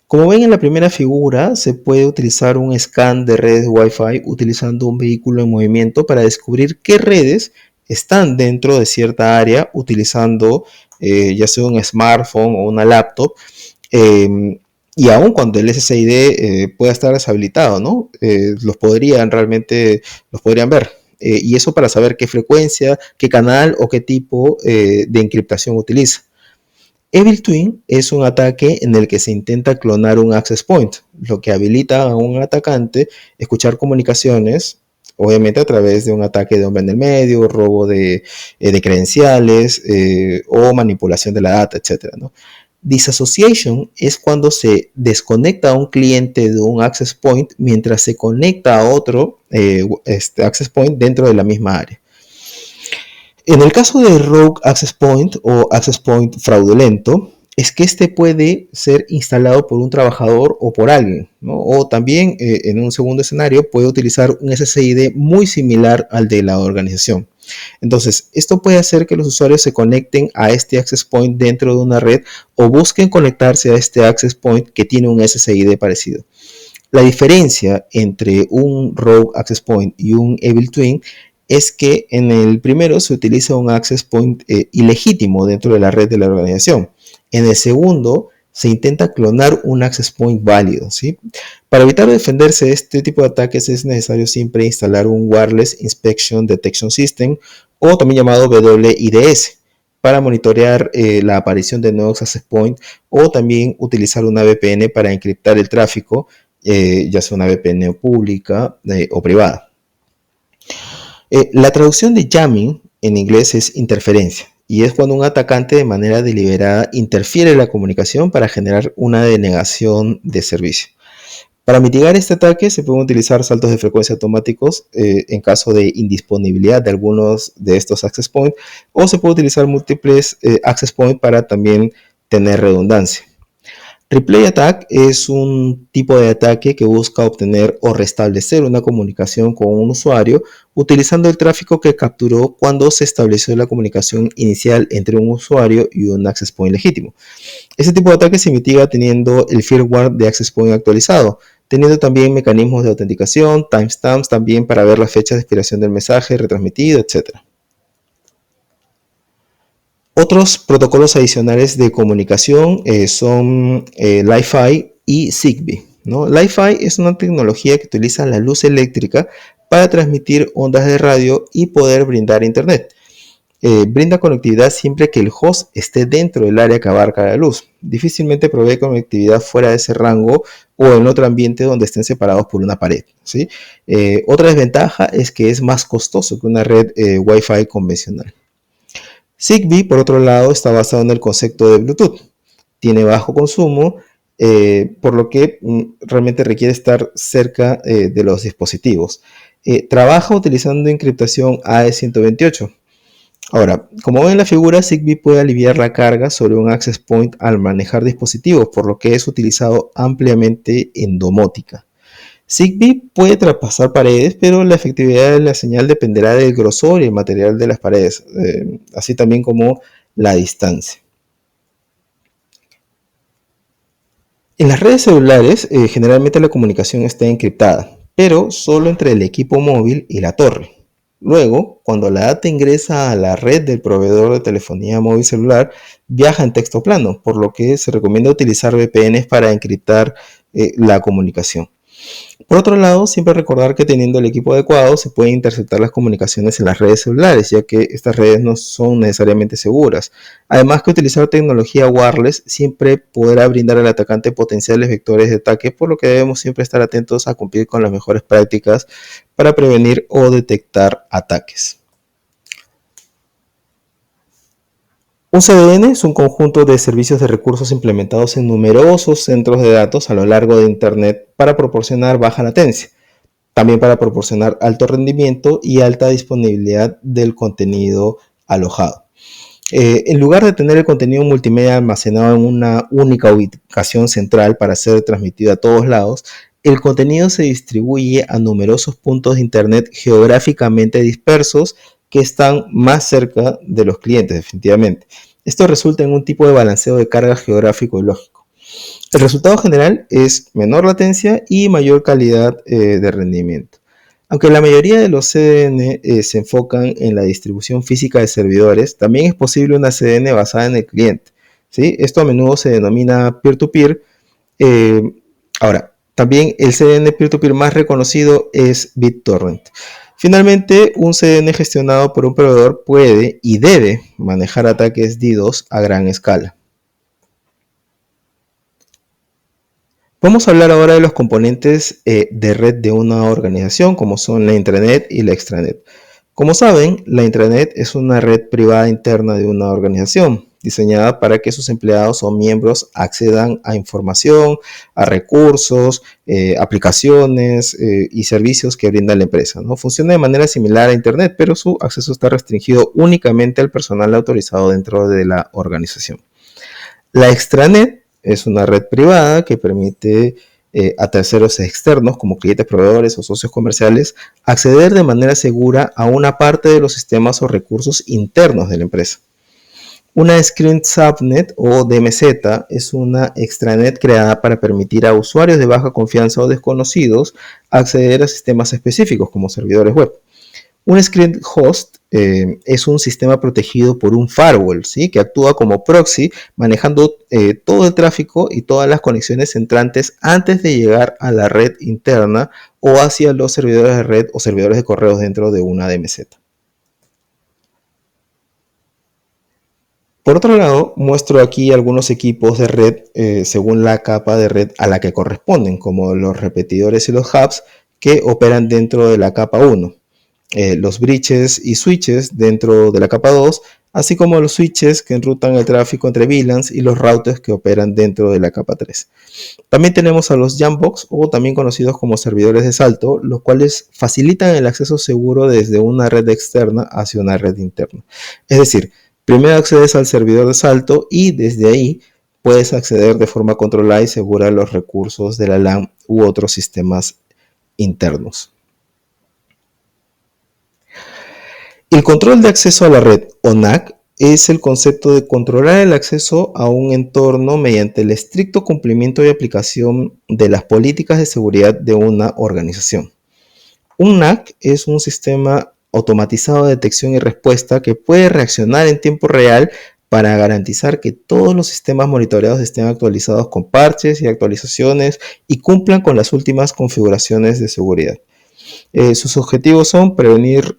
Como ven en la primera figura, se puede utilizar un scan de redes Wi-Fi utilizando un vehículo en movimiento para descubrir qué redes están dentro de cierta área utilizando ya sea un smartphone o una laptop, y aun cuando el SSID pueda estar deshabilitado, ¿no? Los podrían ver. Y eso para saber qué frecuencia, qué canal o qué tipo de encriptación utiliza. Evil Twin es un ataque en el que se intenta clonar un access point, lo que habilita a un atacante escuchar comunicaciones, obviamente a través de un ataque de hombre en el medio, robo de credenciales o manipulación de la data, etc., ¿no? Disassociation es cuando se desconecta a un cliente de un access point mientras se conecta a otro access point dentro de la misma área. En el caso de Rogue Access Point o Access Point fraudulento, es que este puede ser instalado por un trabajador o por alguien, ¿no? O también, en un segundo escenario, puede utilizar un SSID muy similar al de la organización. Entonces, esto puede hacer que los usuarios se conecten a este Access Point dentro de una red o busquen conectarse a este Access Point que tiene un SSID parecido. La diferencia entre un Rogue Access Point y un Evil Twin es que en el primero se utiliza un access point ilegítimo dentro de la red de la organización. En el segundo se intenta clonar un access point válido, ¿sí? Para evitar defenderse de este tipo de ataques es necesario siempre instalar un Wireless Inspection Detection System, o también llamado WIDS, para monitorear la aparición de nuevos access points, o también utilizar una VPN para encriptar el tráfico, ya sea una VPN pública o privada. La traducción de jamming en inglés es interferencia, y es cuando un atacante de manera deliberada interfiere en la comunicación para generar una denegación de servicio. Para mitigar este ataque se pueden utilizar saltos de frecuencia automáticos en caso de indisponibilidad de algunos de estos access points, o se puede utilizar múltiples access points para también tener redundancia. Replay Attack es un tipo de ataque que busca obtener o restablecer una comunicación con un usuario utilizando el tráfico que capturó cuando se estableció la comunicación inicial entre un usuario y un access point legítimo. Este tipo de ataque se mitiga teniendo el firmware de access point actualizado, teniendo también mecanismos de autenticación, timestamps también para ver la fecha de expiración del mensaje retransmitido, etc. Otros protocolos adicionales de comunicación son Li-Fi y Zigbee, ¿no? Li-Fi es una tecnología que utiliza la luz eléctrica para transmitir ondas de radio y poder brindar internet. Brinda conectividad siempre que el host esté dentro del área que abarca la luz. Difícilmente provee conectividad fuera de ese rango o en otro ambiente donde estén separados por una pared, ¿sí? Otra desventaja es que es más costoso que una red Wi-Fi convencional. Zigbee, por otro lado, está basado en el concepto de Bluetooth. Tiene bajo consumo, por lo que realmente requiere estar cerca de los dispositivos. Trabaja utilizando encriptación AE128. Ahora, como ven en la figura, Zigbee puede aliviar la carga sobre un access point al manejar dispositivos, por lo que es utilizado ampliamente en domótica. Zigbee puede traspasar paredes, pero la efectividad de la señal dependerá del grosor y el material de las paredes, así también como la distancia. En las redes celulares, generalmente la comunicación está encriptada, pero solo entre el equipo móvil y la torre. Luego, cuando la data ingresa a la red del proveedor de telefonía móvil celular, viaja en texto plano, por lo que se recomienda utilizar VPNs para encriptar la comunicación. Por otro lado, siempre recordar que teniendo el equipo adecuado se pueden interceptar las comunicaciones en las redes celulares, ya que estas redes no son necesariamente seguras. Además que utilizar tecnología wireless siempre podrá brindar al atacante potenciales vectores de ataque, por lo que debemos siempre estar atentos a cumplir con las mejores prácticas para prevenir o detectar ataques. Un CDN es un conjunto de servicios de recursos implementados en numerosos centros de datos a lo largo de Internet para proporcionar baja latencia, también para proporcionar alto rendimiento y alta disponibilidad del contenido alojado. En lugar de tener el contenido multimedia almacenado en una única ubicación central para ser transmitido a todos lados, el contenido se distribuye a numerosos puntos de Internet geográficamente dispersos que están más cerca de los clientes, definitivamente. Esto resulta en un tipo de balanceo de carga geográfico y lógico. El resultado general es menor latencia y mayor calidad de rendimiento. Aunque la mayoría de los CDN se enfocan en la distribución física de servidores, también es posible una CDN basada en el cliente, ¿sí? Esto a menudo se denomina peer-to-peer. Ahora, también el CDN peer-to-peer más reconocido es BitTorrent. Finalmente, un CDN gestionado por un proveedor puede y debe manejar ataques DDoS a gran escala. Vamos a hablar ahora de los componentes de red de una organización, como son la intranet y la extranet. Como saben, la intranet es una red privada interna de una organización, diseñada para que sus empleados o miembros accedan a información, a recursos, aplicaciones y servicios que brinda la empresa, ¿no? Funciona de manera similar a Internet, pero su acceso está restringido únicamente al personal autorizado dentro de la organización. La extranet es una red privada que permite a terceros externos como clientes, proveedores o socios comerciales acceder de manera segura a una parte de los sistemas o recursos internos de la empresa. Una Screen Subnet o DMZ es una extranet creada para permitir a usuarios de baja confianza o desconocidos acceder a sistemas específicos como servidores web. Un screen host es un sistema protegido por un firewall, ¿sí? Que actúa como proxy manejando todo el tráfico y todas las conexiones entrantes antes de llegar a la red interna o hacia los servidores de red o servidores de correos dentro de una DMZ. Por otro lado, muestro aquí algunos equipos de red según la capa de red a la que corresponden, como los repetidores y los hubs que operan dentro de la capa 1. Los bridges y switches dentro de la capa 2, así como los switches que enrutan el tráfico entre VLANs y los routers que operan dentro de la capa 3. También tenemos a los Jambox, o también conocidos como servidores de salto, los cuales facilitan el acceso seguro desde una red externa hacia una red interna. Es decir, primero accedes al servidor de salto y desde ahí puedes acceder de forma controlada y segura a los recursos de la LAN u otros sistemas internos. El control de acceso a la red, o NAC, es el concepto de controlar el acceso a un entorno mediante el estricto cumplimiento y aplicación de las políticas de seguridad de una organización. Un NAC es un sistema automatizado de detección y respuesta que puede reaccionar en tiempo real para garantizar que todos los sistemas monitoreados estén actualizados con parches y actualizaciones y cumplan con las últimas configuraciones de seguridad. Sus objetivos son prevenir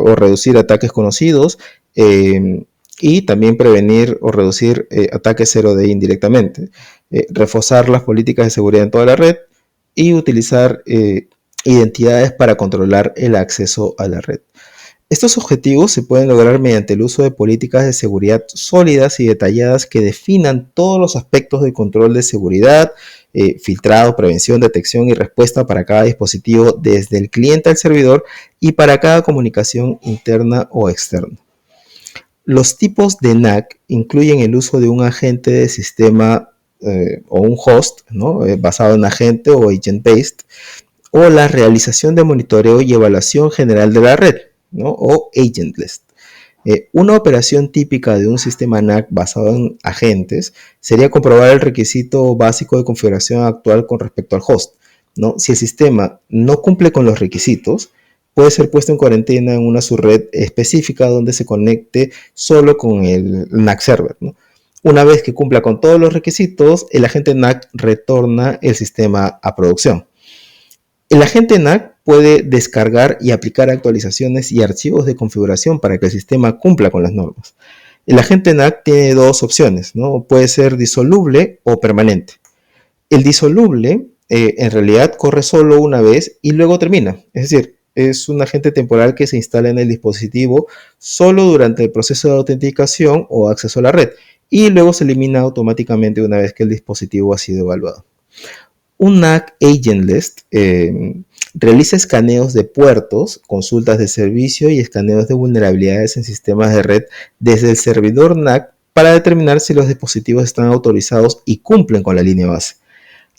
o reducir ataques conocidos y también prevenir o reducir ataques 0D indirectamente, reforzar las políticas de seguridad en toda la red y utilizar identidades para controlar el acceso a la red. Estos objetivos se pueden lograr mediante el uso de políticas de seguridad sólidas y detalladas que definan todos los aspectos del control de seguridad, filtrado, prevención, detección y respuesta para cada dispositivo desde el cliente al servidor y para cada comunicación interna o externa. Los tipos de NAC incluyen el uso de un agente de sistema o un host, ¿no? Basado en agente o agent-based, o la realización de monitoreo y evaluación general de la red, ¿no? O agentless. Una operación típica de un sistema NAC basado en agentes sería comprobar el requisito básico de configuración actual con respecto al host, ¿no? Si el sistema no cumple con los requisitos, puede ser puesto en cuarentena en una subred específica donde se conecte solo con el NAC server, ¿no? Una vez que cumpla con todos los requisitos, el agente NAC retorna el sistema a producción. El agente NAC puede descargar y aplicar actualizaciones y archivos de configuración para que el sistema cumpla con las normas. El agente NAC tiene dos opciones, ¿no? Puede ser disoluble o permanente. El disoluble en realidad corre solo una vez y luego termina. Es decir, es un agente temporal que se instala en el dispositivo solo durante el proceso de autenticación o acceso a la red y luego se elimina automáticamente una vez que el dispositivo ha sido evaluado. Un NAC agentless realiza escaneos de puertos, consultas de servicio y escaneos de vulnerabilidades en sistemas de red desde el servidor NAC para determinar si los dispositivos están autorizados y cumplen con la línea base.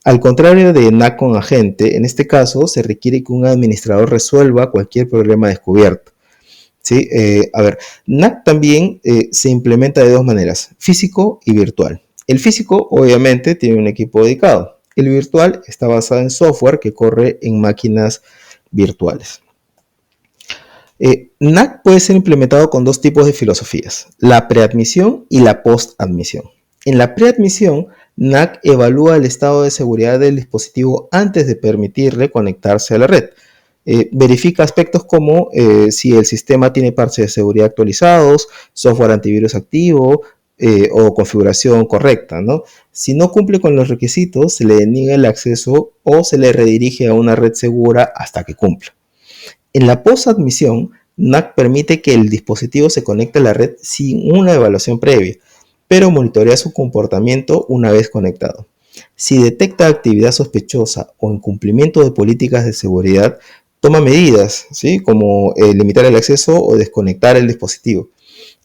Al contrario de NAC con agente, en este caso se requiere que un administrador resuelva cualquier problema descubierto. ¿Sí? NAC también se implementa de dos maneras, físico y virtual. El físico obviamente tiene un equipo dedicado. El virtual está basado en software que corre en máquinas virtuales. NAC puede ser implementado con dos tipos de filosofías, la preadmisión y la postadmisión. En la preadmisión, NAC evalúa el estado de seguridad del dispositivo antes de permitirle conectarse a la red. Verifica aspectos como si el sistema tiene parches de seguridad actualizados, software antivirus activo o configuración correcta, ¿no? Si no cumple con los requisitos, se le deniega el acceso o se le redirige a una red segura hasta que cumpla. En la posadmisión, NAC permite que el dispositivo se conecte a la red sin una evaluación previa, pero monitorea su comportamiento una vez conectado. Si detecta actividad sospechosa o incumplimiento de políticas de seguridad, toma medidas, ¿sí? Como limitar el acceso o desconectar el dispositivo.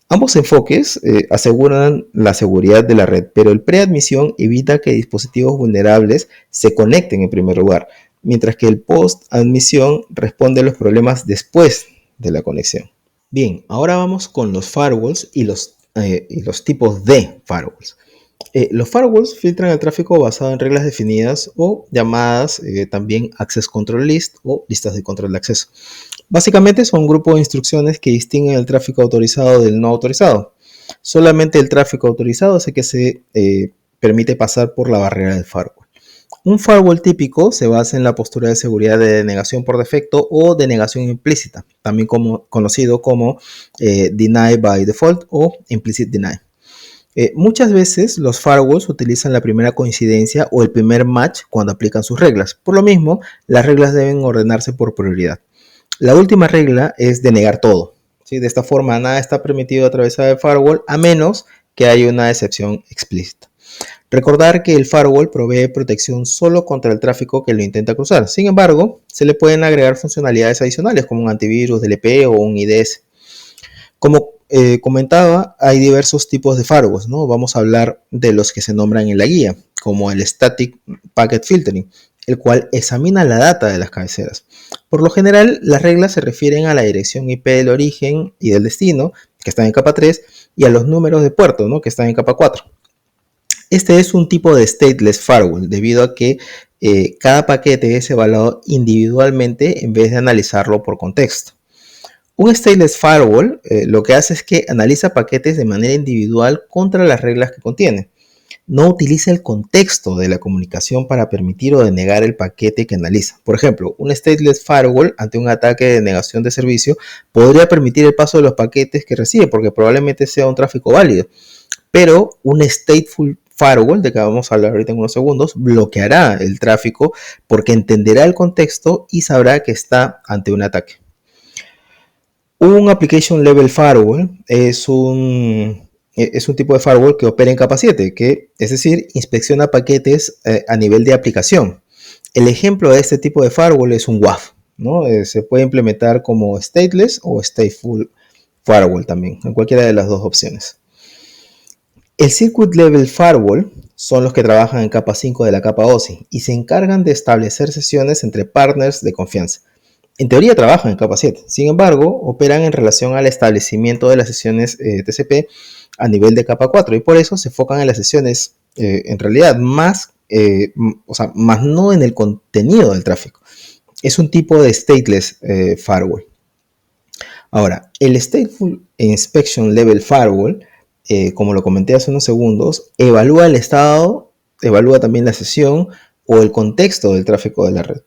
Ambos enfoques aseguran la seguridad de la red, pero el preadmisión evita que dispositivos vulnerables se conecten en primer lugar, mientras que el post-admisión responde a los problemas después de la conexión. Bien, ahora vamos con los firewalls y los tipos de firewalls. Los firewalls filtran el tráfico basado en reglas definidas o llamadas también Access Control List o listas de control de acceso. Básicamente son un grupo de instrucciones que distinguen el tráfico autorizado del no autorizado. Solamente el tráfico autorizado es el que se permite pasar por la barrera del firewall. Un firewall típico se basa en la postura de seguridad de denegación por defecto o denegación implícita, también conocido como Deny by Default o Implicit Deny. Muchas veces los firewalls utilizan la primera coincidencia o el primer match cuando aplican sus reglas. Por lo mismo, las reglas deben ordenarse por prioridad. La última regla es denegar todo, ¿sí? De esta forma, nada está permitido atravesar el firewall a menos que haya una excepción explícita. Recordar que el firewall provee protección solo contra el tráfico que lo intenta cruzar. Sin embargo, se le pueden agregar funcionalidades adicionales como un antivirus, DLP o un IDS. Como comentaba, hay diversos tipos de firewalls, ¿no? Vamos a hablar de los que se nombran en la guía, como el Static Packet Filtering, el cual examina la data de las cabeceras. Por lo general, las reglas se refieren a la dirección IP del origen y del destino, que están en capa 3, y a los números de puerto, ¿no? Que están en capa 4. Este es un tipo de stateless firewall, debido a que cada paquete es evaluado individualmente en vez de analizarlo por contexto. Un stateless firewall lo que hace es que analiza paquetes de manera individual contra las reglas que contiene. No utiliza el contexto de la comunicación para permitir o denegar el paquete que analiza. Por ejemplo, un stateless firewall ante un ataque de denegación de servicio podría permitir el paso de los paquetes que recibe porque probablemente sea un tráfico válido. Pero un stateful firewall, de que vamos a hablar ahorita en unos segundos, bloqueará el tráfico porque entenderá el contexto y sabrá que está ante un ataque. Un Application Level Firewall es un tipo de firewall que opera en capa 7, es decir, inspecciona paquetes a nivel de aplicación. El ejemplo de este tipo de firewall es un WAF, ¿no? Se puede implementar como stateless o stateful firewall también, en cualquiera de las dos opciones. El Circuit Level Firewall son los que trabajan en capa 5 de la capa OSI y se encargan de establecer sesiones entre partners de confianza. En teoría trabajan en capa 7, sin embargo, operan en relación al establecimiento de las sesiones TCP a nivel de capa 4 y por eso se enfocan en las sesiones en realidad más no en el contenido del tráfico. Es un tipo de stateless firewall. Ahora, el Stateful Inspection Level Firewall, como lo comenté hace unos segundos, evalúa el estado, evalúa también la sesión o el contexto del tráfico de la red.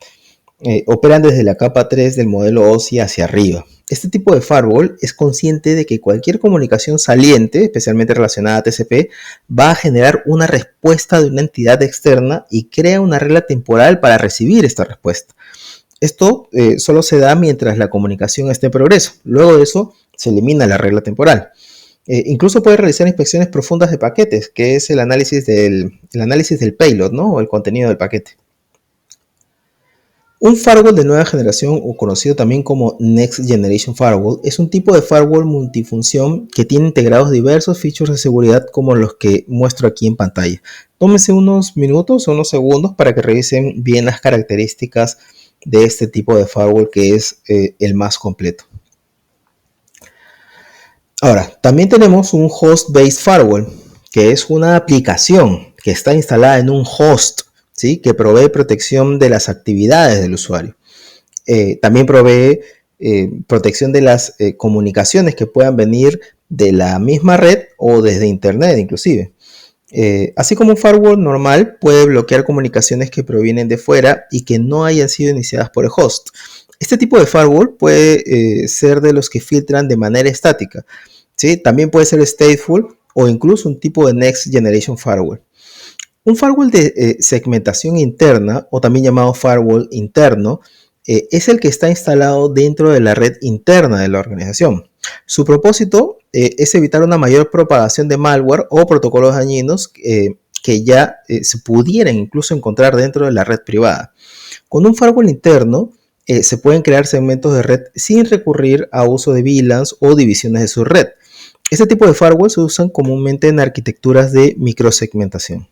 operan desde la capa 3 del modelo OSI hacia arriba. Este tipo de firewall es consciente de que cualquier comunicación saliente, especialmente relacionada a TCP, va a generar una respuesta de una entidad externa y crea una regla temporal para recibir esta respuesta. Esto solo se da mientras la comunicación esté en progreso. Luego de eso, se elimina la regla temporal. Incluso puede realizar inspecciones profundas de paquetes, que es el análisis del payload, ¿no? O el contenido del paquete. Un firewall de nueva generación, o conocido también como Next Generation Firewall, es un tipo de firewall multifunción que tiene integrados diversos features de seguridad como los que muestro aquí en pantalla. Tómense unos minutos o unos segundos para que revisen bien las características de este tipo de firewall, que es el más completo. Ahora, también tenemos un Host-Based Firewall, que es una aplicación que está instalada en un host, ¿sí? Que provee protección de las actividades del usuario. También provee protección de las comunicaciones que puedan venir de la misma red o desde internet inclusive. Así como un firewall normal puede bloquear comunicaciones que provienen de fuera y que no hayan sido iniciadas por el host. Este tipo de firewall puede ser de los que filtran de manera estática, ¿sí? También puede ser stateful o incluso un tipo de Next Generation Firewall. Un firewall de segmentación interna, o también llamado firewall interno, es el que está instalado dentro de la red interna de la organización. Su propósito es evitar una mayor propagación de malware o protocolos dañinos que ya se pudieran incluso encontrar dentro de la red privada. Con un firewall interno se pueden crear segmentos de red sin recurrir a uso de VLANs o divisiones de su red. Este tipo de firewall se usan comúnmente en arquitecturas de microsegmentación.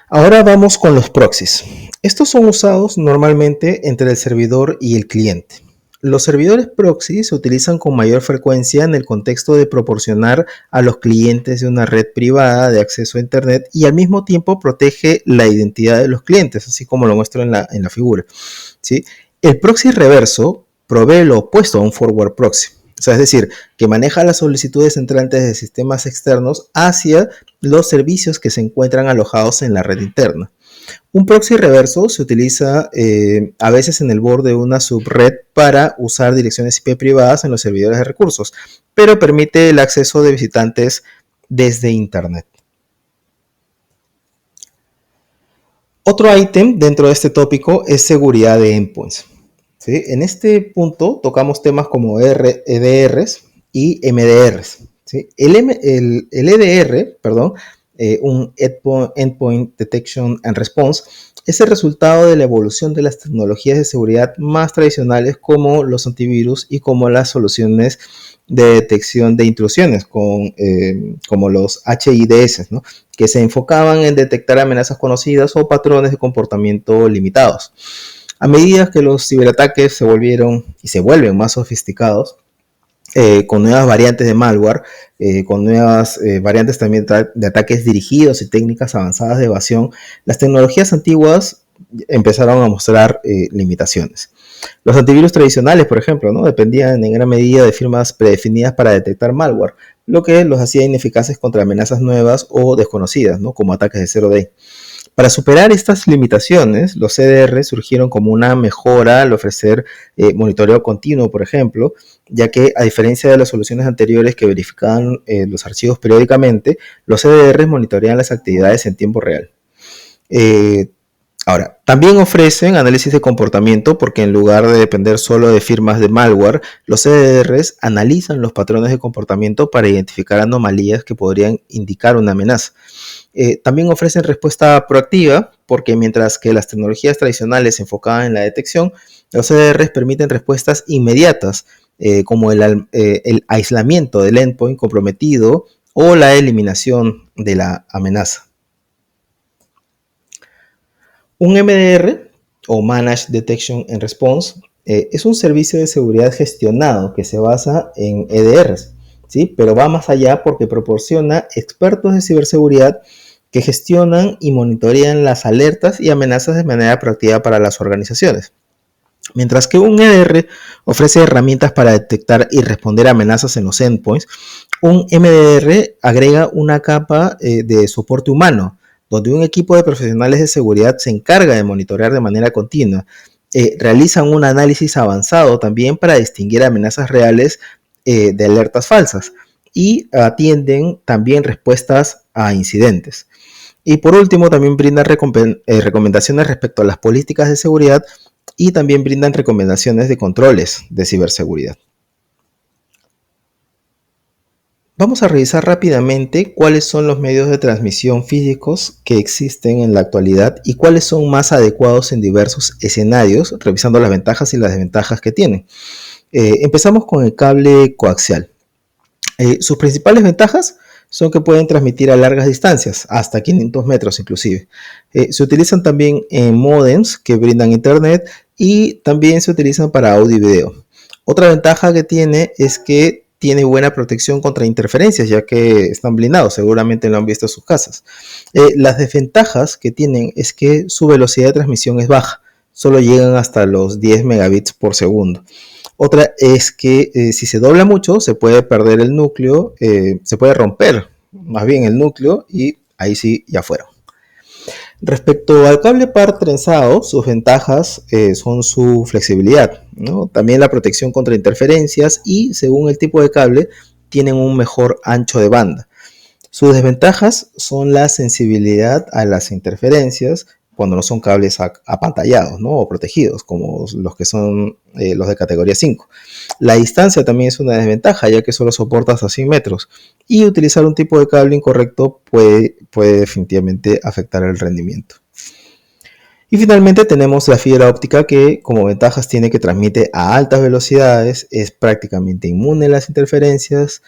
Ahora vamos con los proxies. Estos son usados normalmente entre el servidor y el cliente. Los servidores proxy se utilizan con mayor frecuencia en el contexto de proporcionar a los clientes de una red privada de acceso a Internet y al mismo tiempo protege la identidad de los clientes, así como lo muestro en la figura, ¿sí? El proxy reverso provee lo opuesto a un forward proxy. O sea, es decir, que maneja las solicitudes entrantes de sistemas externos hacia los servicios que se encuentran alojados en la red interna. Un proxy reverso se utiliza a veces en el borde de una subred para usar direcciones IP privadas en los servidores de recursos, pero permite el acceso de visitantes desde Internet. Otro ítem dentro de este tópico es seguridad de endpoints. ¿Sí? En este punto tocamos temas como EDRs y MDRs. ¿Sí? El EDR, un Endpoint Detection and Response, es el resultado de la evolución de las tecnologías de seguridad más tradicionales como los antivirus y como las soluciones de detección de intrusiones como los HIDS, ¿no? Que se enfocaban en detectar amenazas conocidas o patrones de comportamiento limitados. A medida que los ciberataques se volvieron y se vuelven más sofisticados, con nuevas variantes de malware, con nuevas variantes también de ataques dirigidos y técnicas avanzadas de evasión, las tecnologías antiguas empezaron a mostrar limitaciones. Los antivirus tradicionales, por ejemplo, ¿no? Dependían en gran medida de firmas predefinidas para detectar malware, lo que los hacía ineficaces contra amenazas nuevas o desconocidas, ¿no? Como ataques de 0D. Para superar estas limitaciones, los CDR surgieron como una mejora al ofrecer monitoreo continuo, por ejemplo, ya que a diferencia de las soluciones anteriores que verificaban los archivos periódicamente, los CDR monitorean las actividades en tiempo real. Ahora, también ofrecen análisis de comportamiento porque en lugar de depender solo de firmas de malware, los CDRs analizan los patrones de comportamiento para identificar anomalías que podrían indicar una amenaza. También ofrecen respuesta proactiva porque mientras que las tecnologías tradicionales se enfocaban en la detección, los CDRs permiten respuestas inmediatas como el aislamiento del endpoint comprometido o la eliminación de la amenaza. Un MDR o Managed Detection and Response es un servicio de seguridad gestionado que se basa en EDRs, ¿sí? Pero va más allá porque proporciona expertos de ciberseguridad que gestionan y monitorean las alertas y amenazas de manera proactiva para las organizaciones. Mientras que un EDR ofrece herramientas para detectar y responder a amenazas en los endpoints, un MDR agrega una capa de soporte humano, donde un equipo de profesionales de seguridad se encarga de monitorear de manera continua. Realizan un análisis avanzado también para distinguir amenazas reales de alertas falsas y atienden también respuestas a incidentes. Y por último, también brindan recomendaciones respecto a las políticas de seguridad y también brindan recomendaciones de controles de ciberseguridad. Vamos a revisar rápidamente cuáles son los medios de transmisión físicos que existen en la actualidad y cuáles son más adecuados en diversos escenarios, revisando las ventajas y las desventajas que tienen. Empezamos con el cable coaxial. Sus principales ventajas son que pueden transmitir a largas distancias, hasta 500 metros inclusive. Se utilizan también en módems que brindan internet y también se utilizan para audio y video. Otra ventaja que tiene es que tiene buena protección contra interferencias, ya que están blindados, seguramente lo han visto en sus casas. Las desventajas que tienen es que su velocidad de transmisión es baja, solo llegan hasta los 10 megabits por segundo. Otra es que si se dobla mucho se puede perder el núcleo, se puede romper más bien el núcleo y ahí sí ya fueron. Respecto al cable par trenzado, sus ventajas son su flexibilidad, ¿no? También la protección contra interferencias y según el tipo de cable tienen un mejor ancho de banda. Sus desventajas son la sensibilidad a las interferencias cuando no son cables apantallados, ¿no? O protegidos, como los que son los de categoría 5. La distancia también es una desventaja, ya que solo soporta hasta 100 metros. Y utilizar un tipo de cable incorrecto puede definitivamente afectar el rendimiento. Y finalmente tenemos la fibra óptica que como ventajas tiene que transmite a altas velocidades, es prácticamente inmune a las interferencias,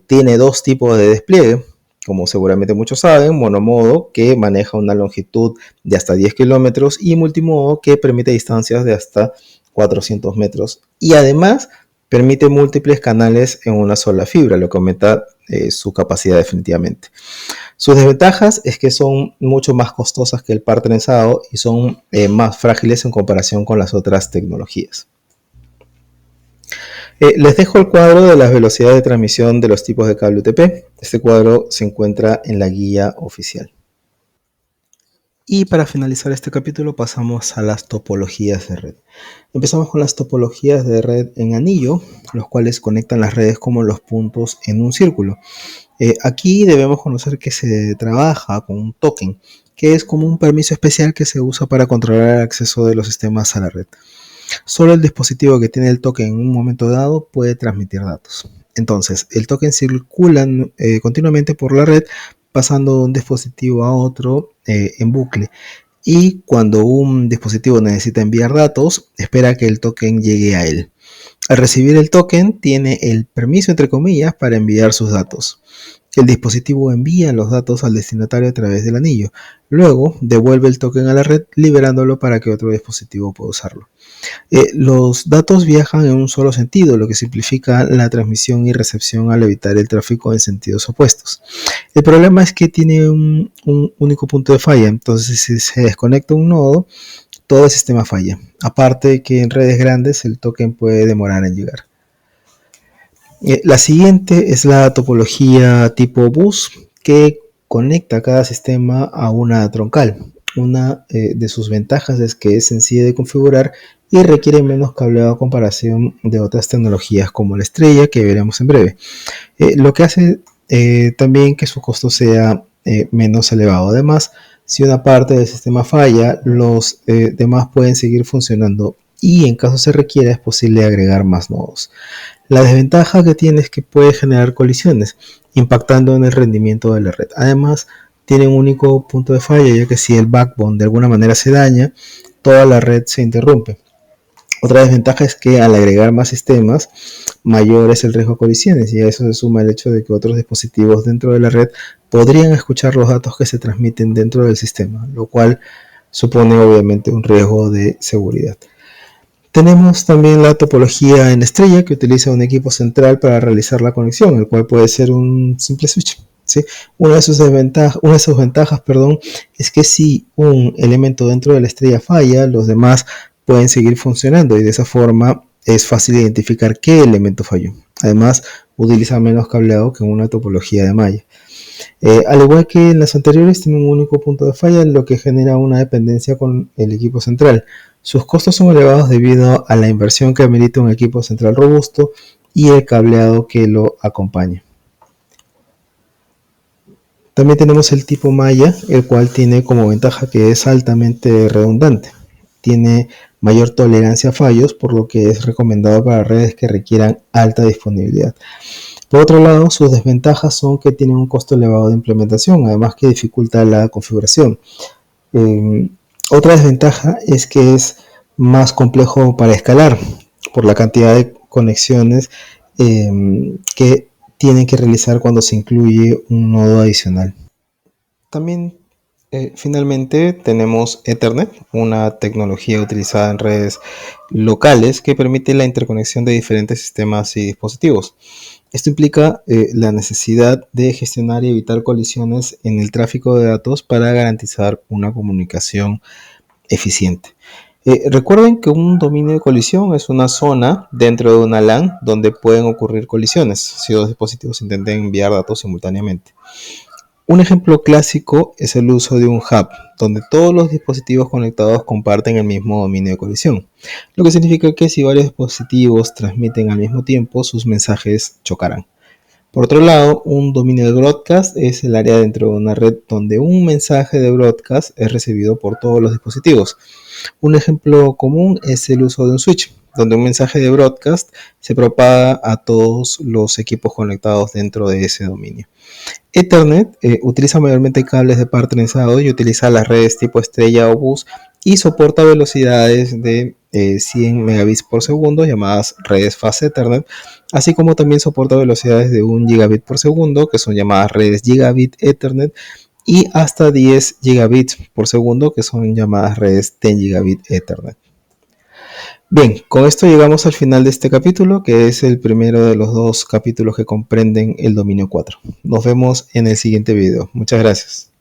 tiene dos tipos de despliegue, como seguramente muchos saben, monomodo que maneja una longitud de hasta 10 kilómetros y multimodo que permite distancias de hasta 400 metros y además permite múltiples canales en una sola fibra, lo que aumenta su capacidad definitivamente. Sus desventajas es que son mucho más costosas que el par trenzado y son más frágiles en comparación con las otras tecnologías. Les dejo el cuadro de las velocidades de transmisión de los tipos de cable UTP. Este cuadro se encuentra en la guía oficial. Y para finalizar este capítulo pasamos a las topologías de red. Empezamos con las topologías de red en anillo, los cuales conectan las redes como los puntos en un círculo. Aquí debemos conocer que se trabaja con un token, que es como un permiso especial que se usa para controlar el acceso de los sistemas a la red. Solo el dispositivo que tiene el token en un momento dado puede transmitir datos. Entonces, el token circula continuamente por la red, pasando de un dispositivo a otro en bucle. Y cuando un dispositivo necesita enviar datos, espera que el token llegue a él. Al recibir el token, tiene el permiso, entre comillas, para enviar sus datos. El dispositivo envía los datos al destinatario a través del anillo. Luego, devuelve el token a la red, liberándolo para que otro dispositivo pueda usarlo. Los datos viajan en un solo sentido, lo que simplifica la transmisión y recepción al evitar el tráfico en sentidos opuestos. El problema es que tiene un único punto de falla, entonces si se desconecta un nodo, todo el sistema falla. Aparte de que en redes grandes el token puede demorar en llegar. La siguiente es la topología tipo bus que conecta cada sistema a una troncal. Una de sus ventajas es que es sencilla de configurar y requiere menos cableado a comparación de otras tecnologías como la estrella que veremos en breve. Lo que hace también que su costo sea menos elevado. Además, si una parte del sistema falla, los demás pueden seguir funcionando y en caso se requiera es posible agregar más nodos. La desventaja que tiene es que puede generar colisiones, impactando en el rendimiento de la red. Además, tiene un único punto de falla, ya que si el backbone de alguna manera se daña, toda la red se interrumpe. Otra desventaja es que al agregar más sistemas, mayor es el riesgo de colisiones y a eso se suma el hecho de que otros dispositivos dentro de la red podrían escuchar los datos que se transmiten dentro del sistema, lo cual supone obviamente un riesgo de seguridad. Tenemos también la topología en estrella que utiliza un equipo central para realizar la conexión, el cual puede ser un simple switch. ¿Sí? Una de sus ventajas es que si un elemento dentro de la estrella falla, los demás pueden seguir funcionando y de esa forma es fácil identificar qué elemento falló. Además, utiliza menos cableado que una topología de malla. Al igual que en las anteriores, tiene un único punto de falla, lo que genera una dependencia con el equipo central. Sus costos son elevados debido a la inversión que amerita un equipo central robusto y el cableado que lo acompaña. También tenemos el tipo Maya, el cual tiene como ventaja que es altamente redundante. Tiene mayor tolerancia a fallos, por lo que es recomendado para redes que requieran alta disponibilidad. Por otro lado, sus desventajas son que tiene un costo elevado de implementación, además que dificulta la configuración. Otra desventaja es que es más complejo para escalar por la cantidad de conexiones que tienen que realizar cuando se incluye un nodo adicional. También finalmente tenemos Ethernet, una tecnología utilizada en redes locales que permite la interconexión de diferentes sistemas y dispositivos. Esto implica la necesidad de gestionar y evitar colisiones en el tráfico de datos para garantizar una comunicación eficiente. Recuerden que un dominio de colisión es una zona dentro de una LAN donde pueden ocurrir colisiones si dos dispositivos intentan enviar datos simultáneamente. Un ejemplo clásico es el uso de un hub, donde todos los dispositivos conectados comparten el mismo dominio de colisión, lo que significa que si varios dispositivos transmiten al mismo tiempo, sus mensajes chocarán. Por otro lado, un dominio de broadcast es el área dentro de una red donde un mensaje de broadcast es recibido por todos los dispositivos. Un ejemplo común es el uso de un switch, donde un mensaje de broadcast se propaga a todos los equipos conectados dentro de ese dominio. Ethernet utiliza mayormente cables de par trenzado y utiliza las redes tipo estrella o bus y soporta velocidades de 100 megabits por segundo, llamadas redes Fast Ethernet, así como también soporta velocidades de 1 gigabit por segundo, que son llamadas redes Gigabit Ethernet, y hasta 10 gigabits por segundo, que son llamadas redes 10 gigabit Ethernet. Bien, con esto llegamos al final de este capítulo, que es el primero de los dos capítulos que comprenden el dominio 4. Nos vemos en el siguiente video. Muchas gracias.